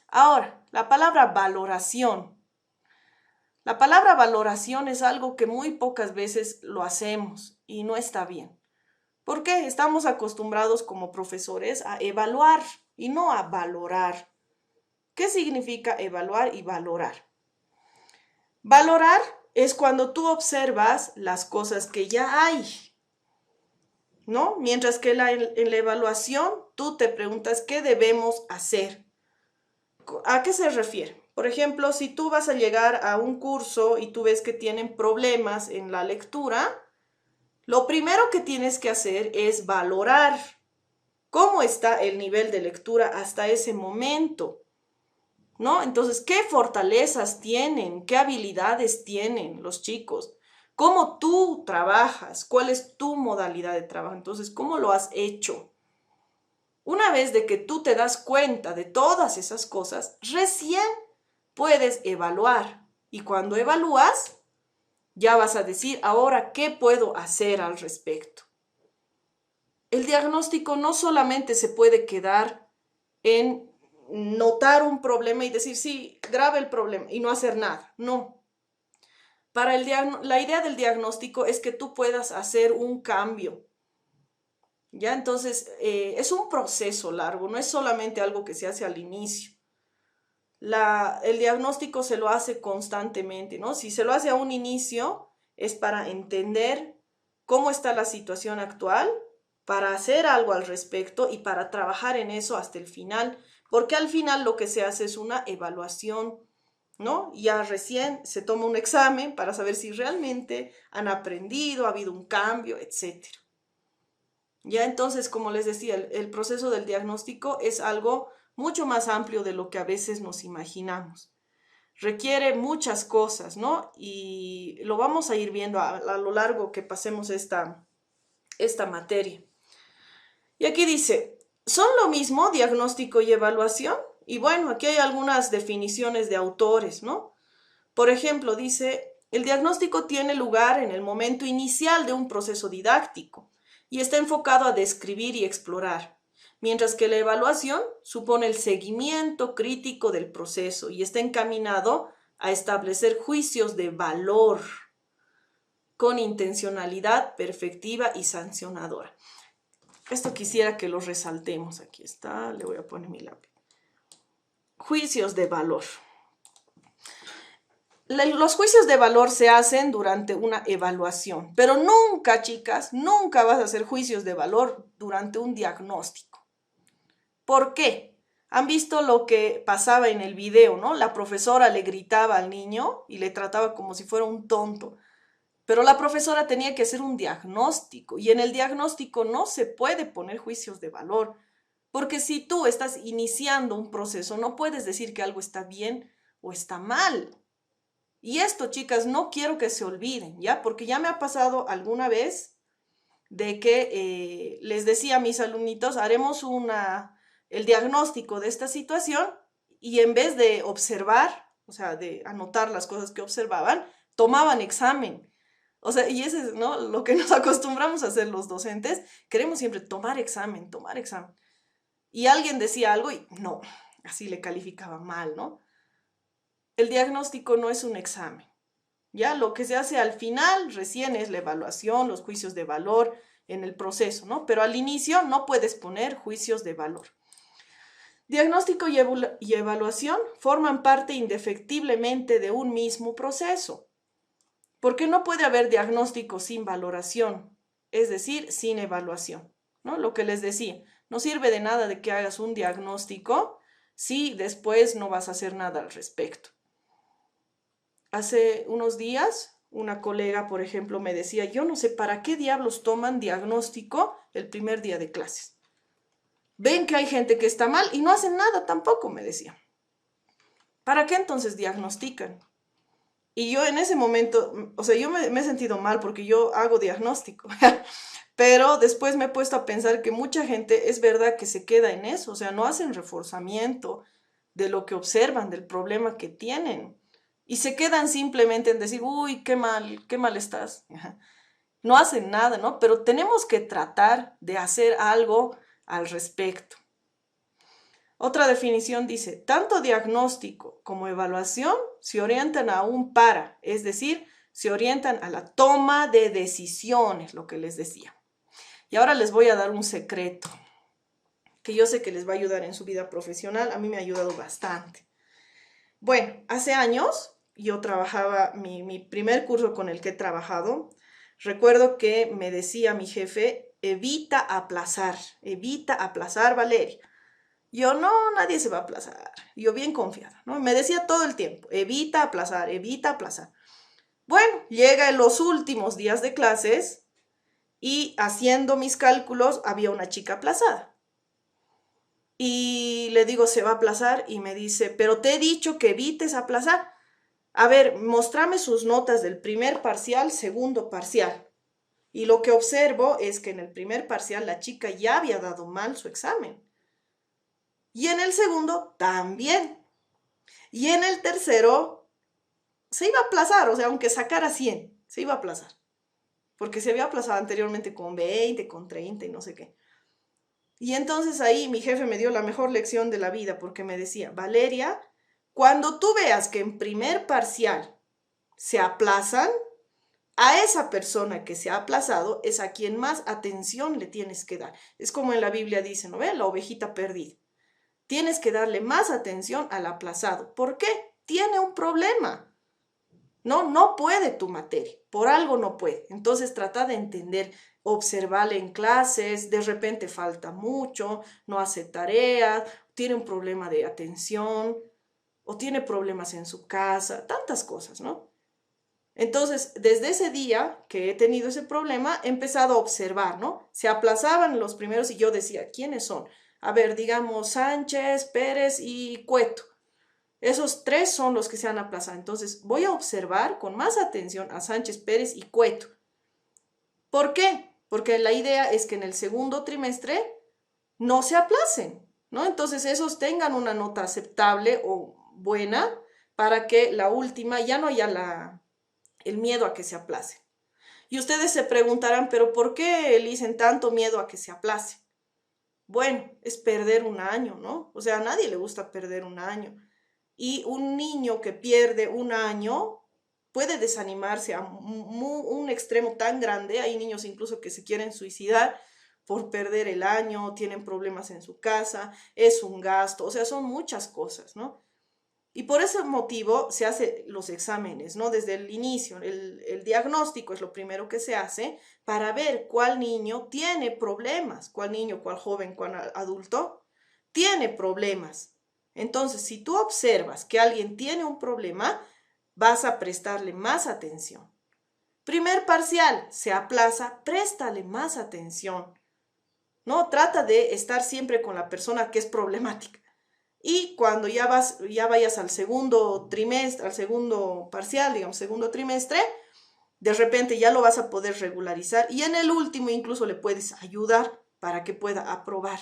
Ahora, la palabra valoración. La palabra valoración es algo que muy pocas veces lo hacemos y no está bien. ¿Por qué? Estamos acostumbrados como profesores a evaluar y no a valorar. ¿Qué significa evaluar y valorar? Valorar es cuando tú observas las cosas que ya hay, ¿no? Mientras que en la evaluación tú te preguntas qué debemos hacer. ¿A qué se refiere? Por ejemplo, si tú vas a llegar a un curso y tú ves que tienen problemas en la lectura, lo primero que tienes que hacer es valorar cómo está el nivel de lectura hasta ese momento, ¿no? Entonces, ¿qué fortalezas tienen? ¿Qué habilidades tienen los chicos? ¿Cómo tú trabajas? ¿Cuál es tu modalidad de trabajo? Entonces, ¿cómo lo has hecho? Una vez de que tú te das cuenta de todas esas cosas, recién puedes evaluar. Y cuando evalúas, ya vas a decir, ahora, ¿qué puedo hacer al respecto? El diagnóstico no solamente se puede quedar en notar un problema y decir, sí, grave el problema y no hacer nada. No. La idea del diagnóstico es que tú puedas hacer un cambio. ¿Ya? Entonces, es un proceso largo, no es solamente algo que se hace al inicio. El diagnóstico se lo hace constantemente, ¿no? Si se lo hace a un inicio, es para entender cómo está la situación actual, para hacer algo al respecto y para trabajar en eso hasta el final, porque al final lo que se hace es una evaluación, ¿no? Ya recién se toma un examen para saber si realmente han aprendido, ha habido un cambio, etc. Ya entonces, como les decía, el proceso del diagnóstico es algo mucho más amplio de lo que a veces nos imaginamos. Requiere muchas cosas, ¿no? Y lo vamos a ir viendo a lo largo que pasemos esta materia. Y aquí dice, ¿son lo mismo diagnóstico y evaluación? Y bueno, aquí hay algunas definiciones de autores, ¿no? Por ejemplo, dice, el diagnóstico tiene lugar en el momento inicial de un proceso didáctico y está enfocado a describir y explorar, mientras que la evaluación supone el seguimiento crítico del proceso y está encaminado a establecer juicios de valor con intencionalidad perfectiva y sancionadora. Esto quisiera que lo resaltemos. Aquí está, le voy a poner mi lápiz. Juicios de valor. Los juicios de valor se hacen durante una evaluación, pero nunca, chicas, nunca vas a hacer juicios de valor durante un diagnóstico. ¿Por qué? Han visto lo que pasaba en el video, ¿no? La profesora le gritaba al niño y le trataba como si fuera un tonto. Pero la profesora tenía que hacer un diagnóstico y en el diagnóstico no se puede poner juicios de valor, porque si tú estás iniciando un proceso, no puedes decir que algo está bien o está mal. Y esto, chicas, no quiero que se olviden, ¿ya? Porque ya me ha pasado alguna vez de que les decía a mis alumnitos, haremos el diagnóstico de esta situación y en vez de observar, o sea, de anotar las cosas que observaban, tomaban examen. O sea, y ese es, ¿no?, lo que nos acostumbramos a hacer los docentes. Queremos siempre tomar examen, tomar examen. Y alguien decía algo y no, así le calificaba mal, ¿no? el diagnóstico no es un examen. Ya lo que se hace al final recién es la evaluación, los juicios de valor en el proceso, ¿no? Pero al inicio no puedes poner juicios de valor. Diagnóstico y evaluación forman parte indefectiblemente de un mismo proceso, porque no puede haber diagnóstico sin valoración, es decir, sin evaluación, ¿no? Lo que les decía, no sirve de nada de que hagas un diagnóstico si después no vas a hacer nada al respecto. Hace unos días, una colega, por ejemplo, me decía, yo no sé para qué diablos toman diagnóstico el primer día de clases. Ven que hay gente que está mal y no hacen nada tampoco, me decía. ¿Para qué entonces diagnostican? Y yo en ese momento, o sea, yo me he sentido mal porque yo hago diagnóstico, pero después me he puesto a pensar que mucha gente es verdad que se queda en eso, o sea, no hacen reforzamiento de lo que observan, del problema que tienen. Y se quedan simplemente en decir, uy, qué mal estás. No hacen nada, ¿no? Pero tenemos que tratar de hacer algo al respecto. Otra definición dice, tanto diagnóstico como evaluación se orientan a un para, es decir, se orientan a la toma de decisiones, lo que les decía. Y ahora les voy a dar un secreto, que yo sé que les va a ayudar en su vida profesional, a mí me ha ayudado bastante. Bueno, hace años yo trabajaba, mi primer curso con el que he trabajado, recuerdo que me decía mi jefe, evita aplazar, Valeria. Yo, no, nadie se va a aplazar. Yo bien confiada, ¿no? Me decía todo el tiempo, evita aplazar, evita aplazar. Bueno, llega en los últimos días de clases y haciendo mis cálculos había una chica aplazada. Y le digo, se va a aplazar y me dice, pero te he dicho que evites aplazar. A ver, mostrame sus notas del primer parcial, segundo parcial. Y lo que observo es que en el primer parcial la chica ya había dado mal su examen. Y en el segundo también. Y en el tercero se iba a aplazar, o sea, aunque sacara 100, se iba a aplazar. Porque se había aplazado anteriormente con 20, con 30 y no sé qué. Y entonces ahí mi jefe me dio la mejor lección de la vida porque me decía, Valeria, cuando tú veas que en primer parcial se aplazan, a esa persona que se ha aplazado es a quien más atención le tienes que dar. Es como en la Biblia dice, ¿no ve? La ovejita perdida. Tienes que darle más atención al aplazado. ¿Por qué? Tiene un problema. No puede tu materia. Por algo no puede. Entonces trata de entender, observarle en clases, de repente falta mucho, no hace tareas, tiene un problema de atención o tiene problemas en su casa, tantas cosas, ¿no? Entonces, desde ese día que he tenido ese problema, he empezado a observar, ¿no? Se aplazaban los primeros y yo decía, ¿quiénes son? A ver, digamos, Sánchez, Pérez y Cueto. Esos tres son los que se han aplazado. Entonces, voy a observar con más atención a Sánchez, Pérez y Cueto. ¿Por qué? Porque la idea es que en el segundo trimestre no se aplacen, ¿no? Entonces, esos tengan una nota aceptable o buena para que la última ya no haya el miedo a que se aplace. Y ustedes se preguntarán, ¿pero por qué le dicen tanto miedo a que se aplace? Bueno, es perder un año, ¿no? O sea, a nadie le gusta perder un año. Y un niño que pierde un año puede desanimarse a un extremo tan grande. Hay niños incluso que se quieren suicidar por perder el año, tienen problemas en su casa, es un gasto, o sea, son muchas cosas, ¿no? Y por ese motivo se hacen los exámenes, ¿no? Desde el inicio, el diagnóstico es lo primero que se hace para ver cuál niño tiene problemas, cuál niño, cuál joven, cuál adulto tiene problemas. Entonces, si tú observas que alguien tiene un problema, vas a prestarle más atención. Primer parcial, se aplaza, préstale más atención. No, trata de estar siempre con la persona que es problemática. Y cuando ya vayas al segundo trimestre, al segundo parcial, digamos, segundo trimestre, de repente ya lo vas a poder regularizar y en el último incluso le puedes ayudar para que pueda aprobar.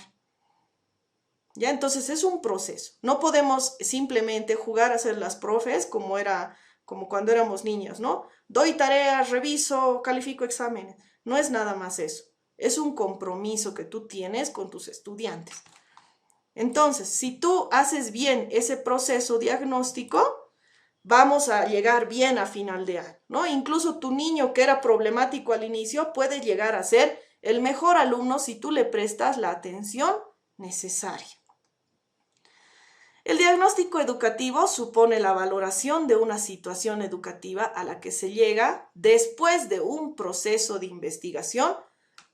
Ya, entonces es un proceso. No podemos simplemente jugar a ser las profes como cuando éramos niños, ¿no? Doy tareas, reviso, califico exámenes. No es nada más eso. Es un compromiso que tú tienes con tus estudiantes. Entonces, si tú haces bien ese proceso diagnóstico, vamos a llegar bien a final de año, ¿no? Incluso tu niño que era problemático al inicio puede llegar a ser el mejor alumno si tú le prestas la atención necesaria. El diagnóstico educativo supone la valoración de una situación educativa a la que se llega después de un proceso de investigación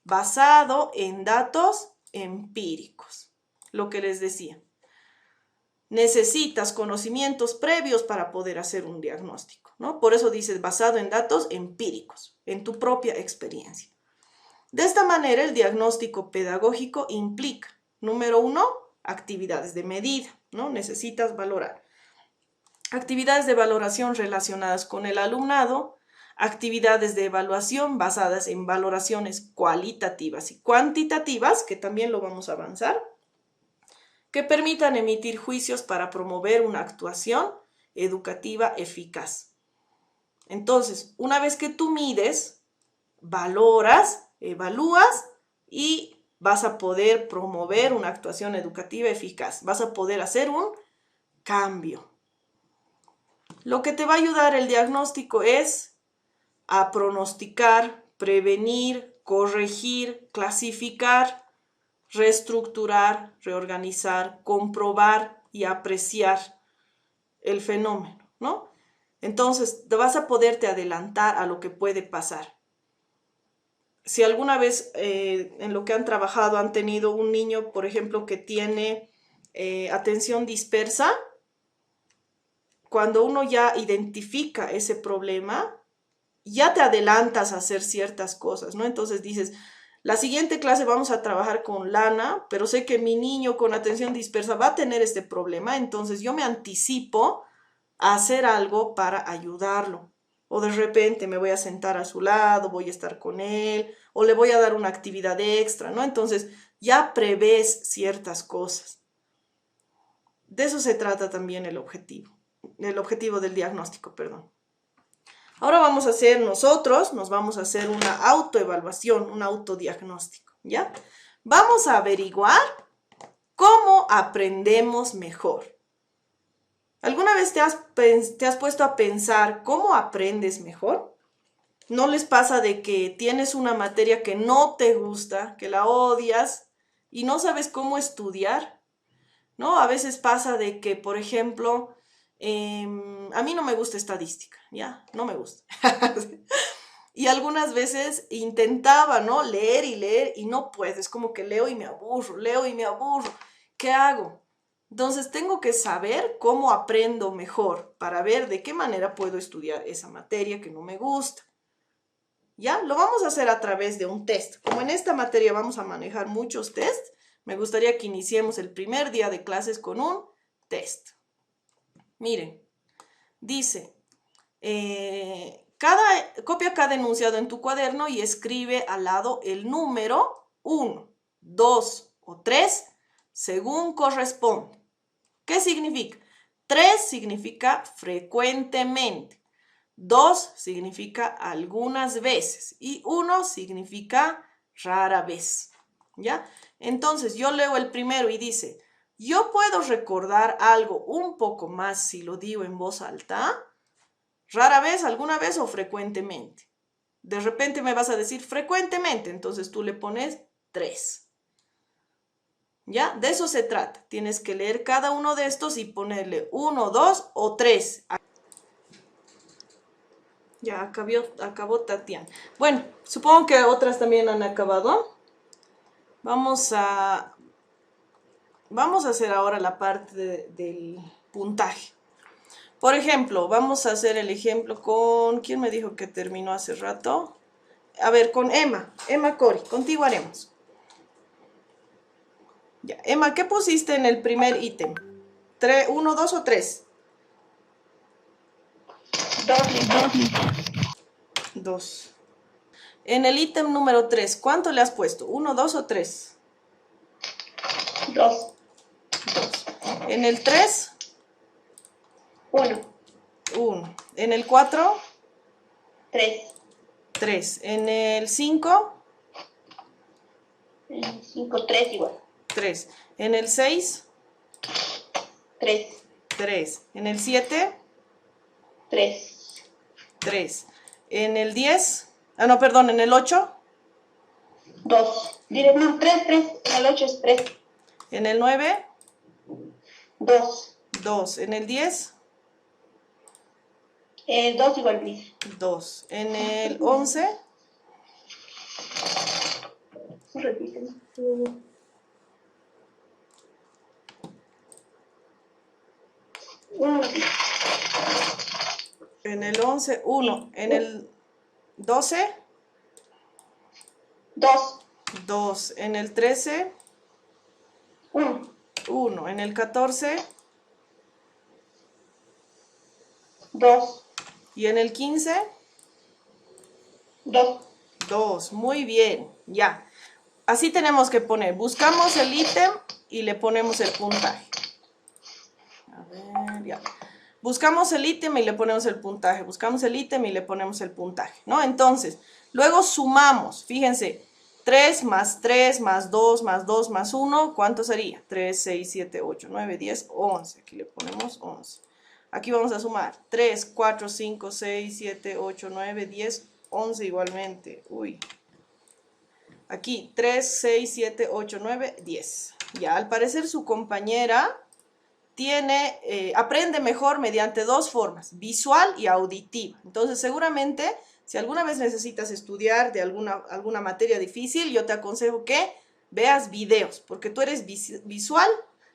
basado en datos empíricos. Lo que les decía. Necesitas conocimientos previos para poder hacer un diagnóstico, ¿no? Por eso dices basado en datos empíricos, en tu propia experiencia. De esta manera, el diagnóstico pedagógico implica, número 1, actividades de medida, ¿no? Necesitas valorar. Actividades de valoración relacionadas con el alumnado, actividades de evaluación basadas en valoraciones cualitativas y cuantitativas, que también lo vamos a avanzar, que permitan emitir juicios para promover una actuación educativa eficaz. Entonces, una vez que tú mides, valoras, evalúas y vas a poder promover una actuación educativa eficaz. Vas a poder hacer un cambio. Lo que te va a ayudar el diagnóstico es a pronosticar, prevenir, corregir, clasificar, reestructurar, reorganizar, comprobar y apreciar el fenómeno, ¿no? Entonces, vas a poderte adelantar a lo que puede pasar. Si alguna vez en lo que han trabajado han tenido un niño, por ejemplo, que tiene atención dispersa, cuando uno ya identifica ese problema, ya te adelantas a hacer ciertas cosas, ¿no? Entonces dices, la siguiente clase vamos a trabajar con Lana, pero sé que mi niño con atención dispersa va a tener este problema, entonces yo me anticipo a hacer algo para ayudarlo. O de repente me voy a sentar a su lado, voy a estar con él, o le voy a dar una actividad extra, ¿no? Entonces ya prevés ciertas cosas. De eso se trata también el objetivo del diagnóstico, perdón. Ahora vamos a hacer nos vamos a hacer una autoevaluación, un autodiagnóstico, ¿ya? Vamos a averiguar cómo aprendemos mejor. ¿Alguna vez te has puesto a pensar cómo aprendes mejor? ¿No les pasa de que tienes una materia que no te gusta, que la odias y no sabes cómo estudiar? ¿No? A veces pasa de que, por ejemplo, a mí no me gusta estadística, ¿ya? No me gusta. Y algunas veces intentaba, ¿no? Leer y no puedo. Es como que leo y me aburro. ¿Qué hago? Entonces tengo que saber cómo aprendo mejor para ver de qué manera puedo estudiar esa materia que no me gusta. ¿Ya? Lo vamos a hacer a través de un test. Como en esta materia vamos a manejar muchos tests, me gustaría que iniciemos el primer día de clases con un test. Miren, dice, copia cada enunciado en tu cuaderno y escribe al lado el número 1, 2 o 3 según corresponde. ¿Qué significa? 3 significa frecuentemente, 2 significa algunas veces y 1 significa rara vez, ¿ya? Entonces yo leo el primero y dice, ¿yo puedo recordar algo un poco más si lo digo en voz alta? ¿Rara vez, alguna vez o frecuentemente? De repente me vas a decir frecuentemente, entonces tú le pones 3. ¿Ya? De eso se trata. Tienes que leer cada uno de estos y ponerle 1, 2 o 3. Ya acabó Tatiana. Bueno, supongo que otras también han acabado. Vamos a hacer ahora la parte del puntaje. Por ejemplo, vamos a hacer el ejemplo con... ¿Quién me dijo que terminó hace rato? A ver, con Emma. Emma Cori, contigo haremos. Ya, Emma, ¿qué pusiste en el primer ítem? ¿1, 2 o 3? 2. En el ítem número 3, ¿cuánto le has puesto? ¿1, 2 o 3? 2. En el 3, 1. 1. En el 4, 3. 3. En el 5, En el 5, 3 igual. 3. En el 6, 3. 3. En el 7, 3. 3. En el 10, no, perdón, en el 8. 2. No, 3. En el 8 es 3. En el 9. 2. 2. En el 10. 2 igual 10. 2. En el 11. Repíteme. En el 11, 1. En el 12. 2. 2. En el 13. 1. 1. En el 14. 2. Y en el 15. 2. 2. Muy bien. Ya. Así tenemos que poner. Buscamos el ítem y le ponemos el puntaje. A ver, ya. Buscamos el ítem y le ponemos el puntaje. Buscamos el ítem y le ponemos el puntaje, ¿no? Entonces, luego sumamos. Fíjense. 3 más 3 más 2 más 2 más 1. ¿Cuánto sería? 3, 6, 7, 8, 9, 10, 11. Aquí le ponemos 11. Aquí vamos a sumar 3, 4, 5, 6, 7, 8, 9, 10, 11 igualmente. Uy. Aquí 3, 6, 7, 8, 9, 10. Ya, al parecer su compañera aprende mejor mediante dos formas, visual y auditiva. Entonces, seguramente, si alguna vez necesitas estudiar de alguna materia difícil, yo te aconsejo que veas videos, porque tú eres visual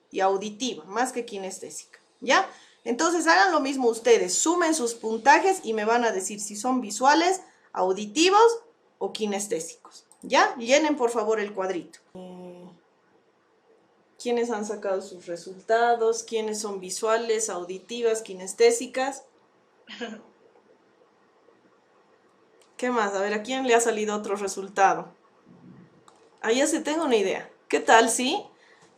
y auditiva, más que kinestésica, ¿ya? Entonces, hagan lo mismo ustedes, sumen sus puntajes y me van a decir si son visuales, auditivos o kinestésicos, ¿ya? Llenen, por favor, el cuadrito. ¿Quiénes han sacado sus resultados? ¿Quiénes son visuales, auditivas, kinestésicas? ¿Qué más? A ver, ¿a quién le ha salido otro resultado? Ah, ya se tengo una idea. ¿Qué tal, sí?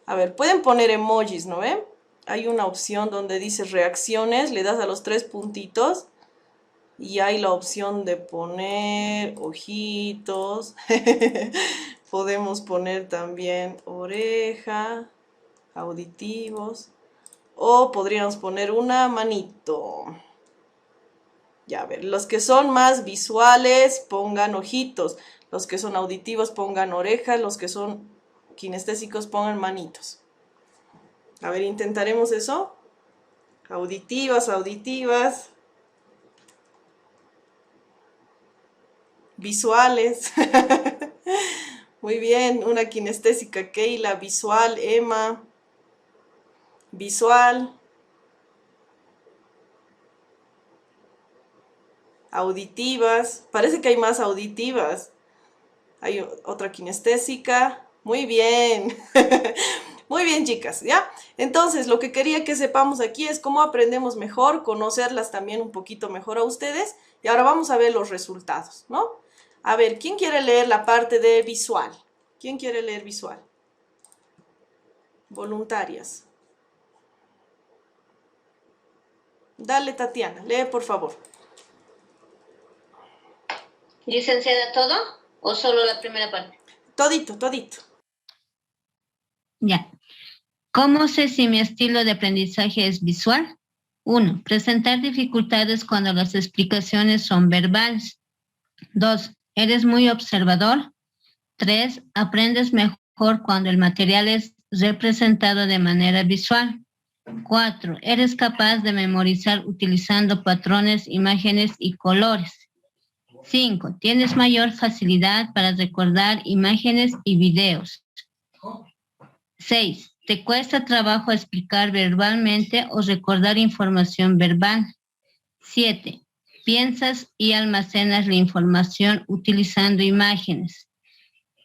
A ver, pueden poner emojis, ¿no ven? Hay una opción donde dice reacciones, le das a los 3 puntitos y hay la opción de poner ojitos. Podemos poner también oreja, auditivos, o podríamos poner una manito. Ya, a ver, los que son más visuales pongan ojitos, los que son auditivos pongan orejas, los que son kinestésicos pongan manitos. A ver, intentaremos eso. Auditivas, auditivas. Visuales. Muy bien, una kinestésica Keila, visual, Emma. Visual. Auditivas. Parece que hay más auditivas. Hay otra kinestésica. Muy bien. Muy bien, chicas, ¿ya? Entonces, lo que quería que sepamos aquí es cómo aprendemos mejor, conocerlas también un poquito mejor a ustedes. Y ahora vamos a ver los resultados, ¿no? A ver, ¿quién quiere leer la parte de visual? ¿Quién quiere leer visual? Voluntarias. Dale, Tatiana, lee por favor. ¿Licenciada, todo o solo la primera parte? Todito, todito. Ya. ¿Cómo sé si mi estilo de aprendizaje es visual? 1. Presentar dificultades cuando las explicaciones son verbales. 2. ¿Eres muy observador? 3. Aprendes mejor cuando el material es representado de manera visual. 4. Eres capaz de memorizar utilizando patrones, imágenes y colores. 5. Tienes mayor facilidad para recordar imágenes y videos. 6. Te cuesta trabajo explicar verbalmente o recordar información verbal. 7. Piensas y almacenas la información utilizando imágenes.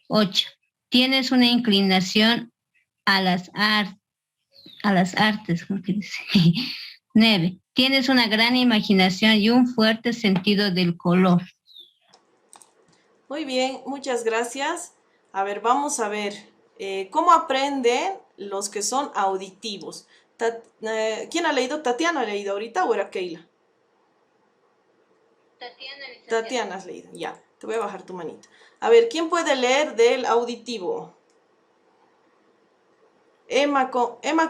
8. Tienes una inclinación a las artes. 9. Tienes una gran imaginación y un fuerte sentido del color. Muy bien, muchas gracias. A ver, vamos a ver cómo aprenden los que son auditivos. ¿Quién ha leído? ¿Tatiana ha leído ahorita o era Keila? Tatiana has leído, ya. Te voy a bajar tu manito. A ver, ¿quién puede leer del auditivo? Emma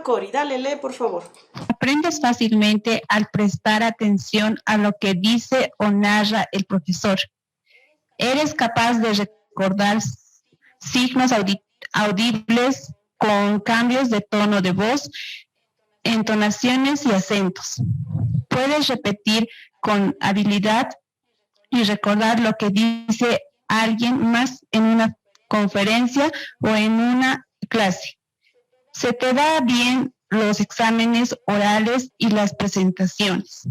Cori, dale, lee, por favor. Aprendes fácilmente al prestar atención a lo que dice o narra el profesor. Eres capaz de recordar signos audibles con cambios de tono de voz, entonaciones y acentos. Puedes repetir con habilidad y recordar lo que dice alguien más en una conferencia o en una clase. Se te da bien los exámenes orales y las presentaciones.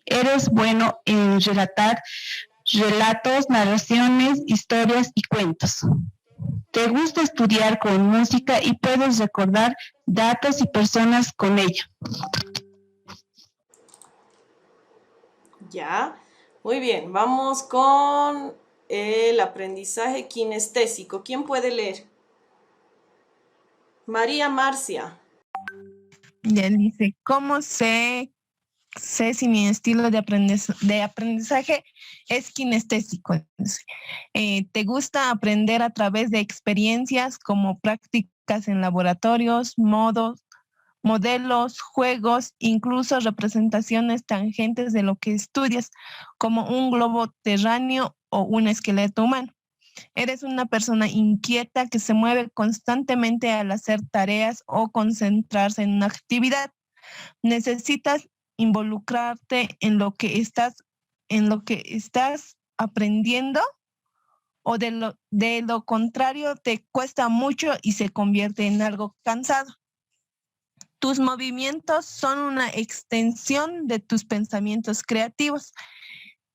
Eres bueno en relatar relatos, narraciones, historias y cuentos. Te gusta estudiar con música y puedes recordar datos y personas con ello. Ya, muy bien. Vamos con el aprendizaje kinestésico. ¿Quién puede leer? María Marcia. Ya dice, ¿cómo sé si mi estilo de aprendizaje es kinestésico? ¿Te gusta aprender a través de experiencias como prácticas en laboratorios, modelos, juegos, incluso representaciones tangentes de lo que estudias, como un globo terráneo o un esqueleto humano? ¿Eres una persona inquieta que se mueve constantemente al hacer tareas o concentrarse en una actividad? ¿Necesitas involucrarte en lo que estás aprendiendo? ¿O de lo contrario te cuesta mucho y se convierte en algo cansado? Tus movimientos son una extensión de tus pensamientos creativos.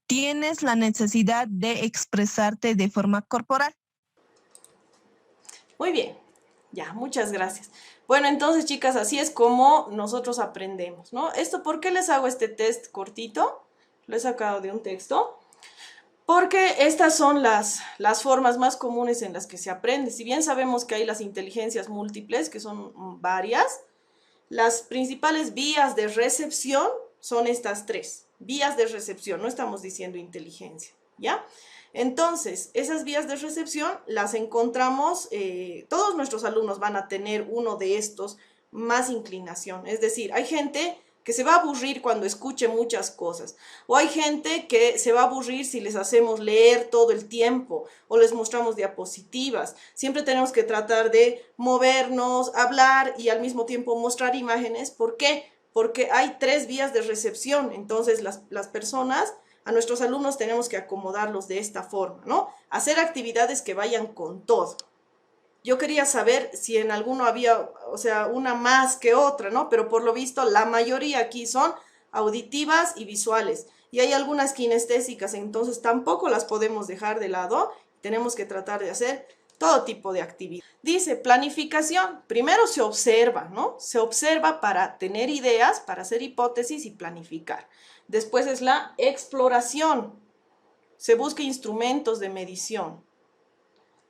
¿Tienes la necesidad de expresarte de forma corporal? Muy bien, ya, muchas gracias. Bueno, entonces, chicas, así es como nosotros aprendemos, ¿no? ¿Por qué les hago este test cortito? Lo he sacado de un texto. Porque estas son las formas más comunes en las que se aprende. Si bien sabemos que hay las inteligencias múltiples, que son varias, las principales vías de recepción son estas tres. Vías de recepción, no estamos diciendo inteligencia, ¿ya? Entonces, esas vías de recepción las encontramos, todos nuestros alumnos van a tener uno de estos más inclinación. Es decir, hay gente que se va a aburrir cuando escuche muchas cosas, o hay gente que se va a aburrir si les hacemos leer todo el tiempo o les mostramos diapositivas. Siempre tenemos que tratar de movernos, hablar y al mismo tiempo mostrar imágenes. ¿Por qué? Porque hay tres vías de recepción. Entonces las personas, a nuestros alumnos tenemos que acomodarlos de esta forma, ¿no? Hacer actividades que vayan con todo. Yo quería saber si en alguno había, o sea, una más que otra, ¿no? Pero por lo visto la mayoría aquí son auditivas y visuales. Y hay algunas kinestésicas, entonces tampoco las podemos dejar de lado. Tenemos que tratar de hacer todo tipo de actividad. Dice, planificación. Primero se observa, ¿no? Se observa para tener ideas, para hacer hipótesis y planificar. Después es la exploración. Se busca instrumentos de medición.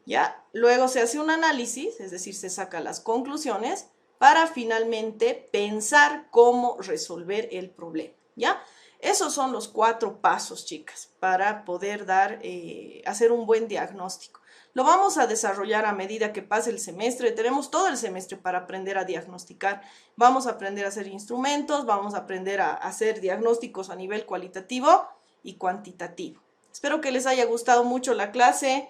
¿Ya? Luego se hace un análisis, es decir, se sacan las conclusiones para finalmente pensar cómo resolver el problema, ¿ya? Esos son los 4 pasos, chicas, para poder hacer un buen diagnóstico. Lo vamos a desarrollar a medida que pase el semestre. Tenemos todo el semestre para aprender a diagnosticar. Vamos a aprender a hacer instrumentos, vamos a aprender a hacer diagnósticos a nivel cualitativo y cuantitativo. Espero que les haya gustado mucho la clase.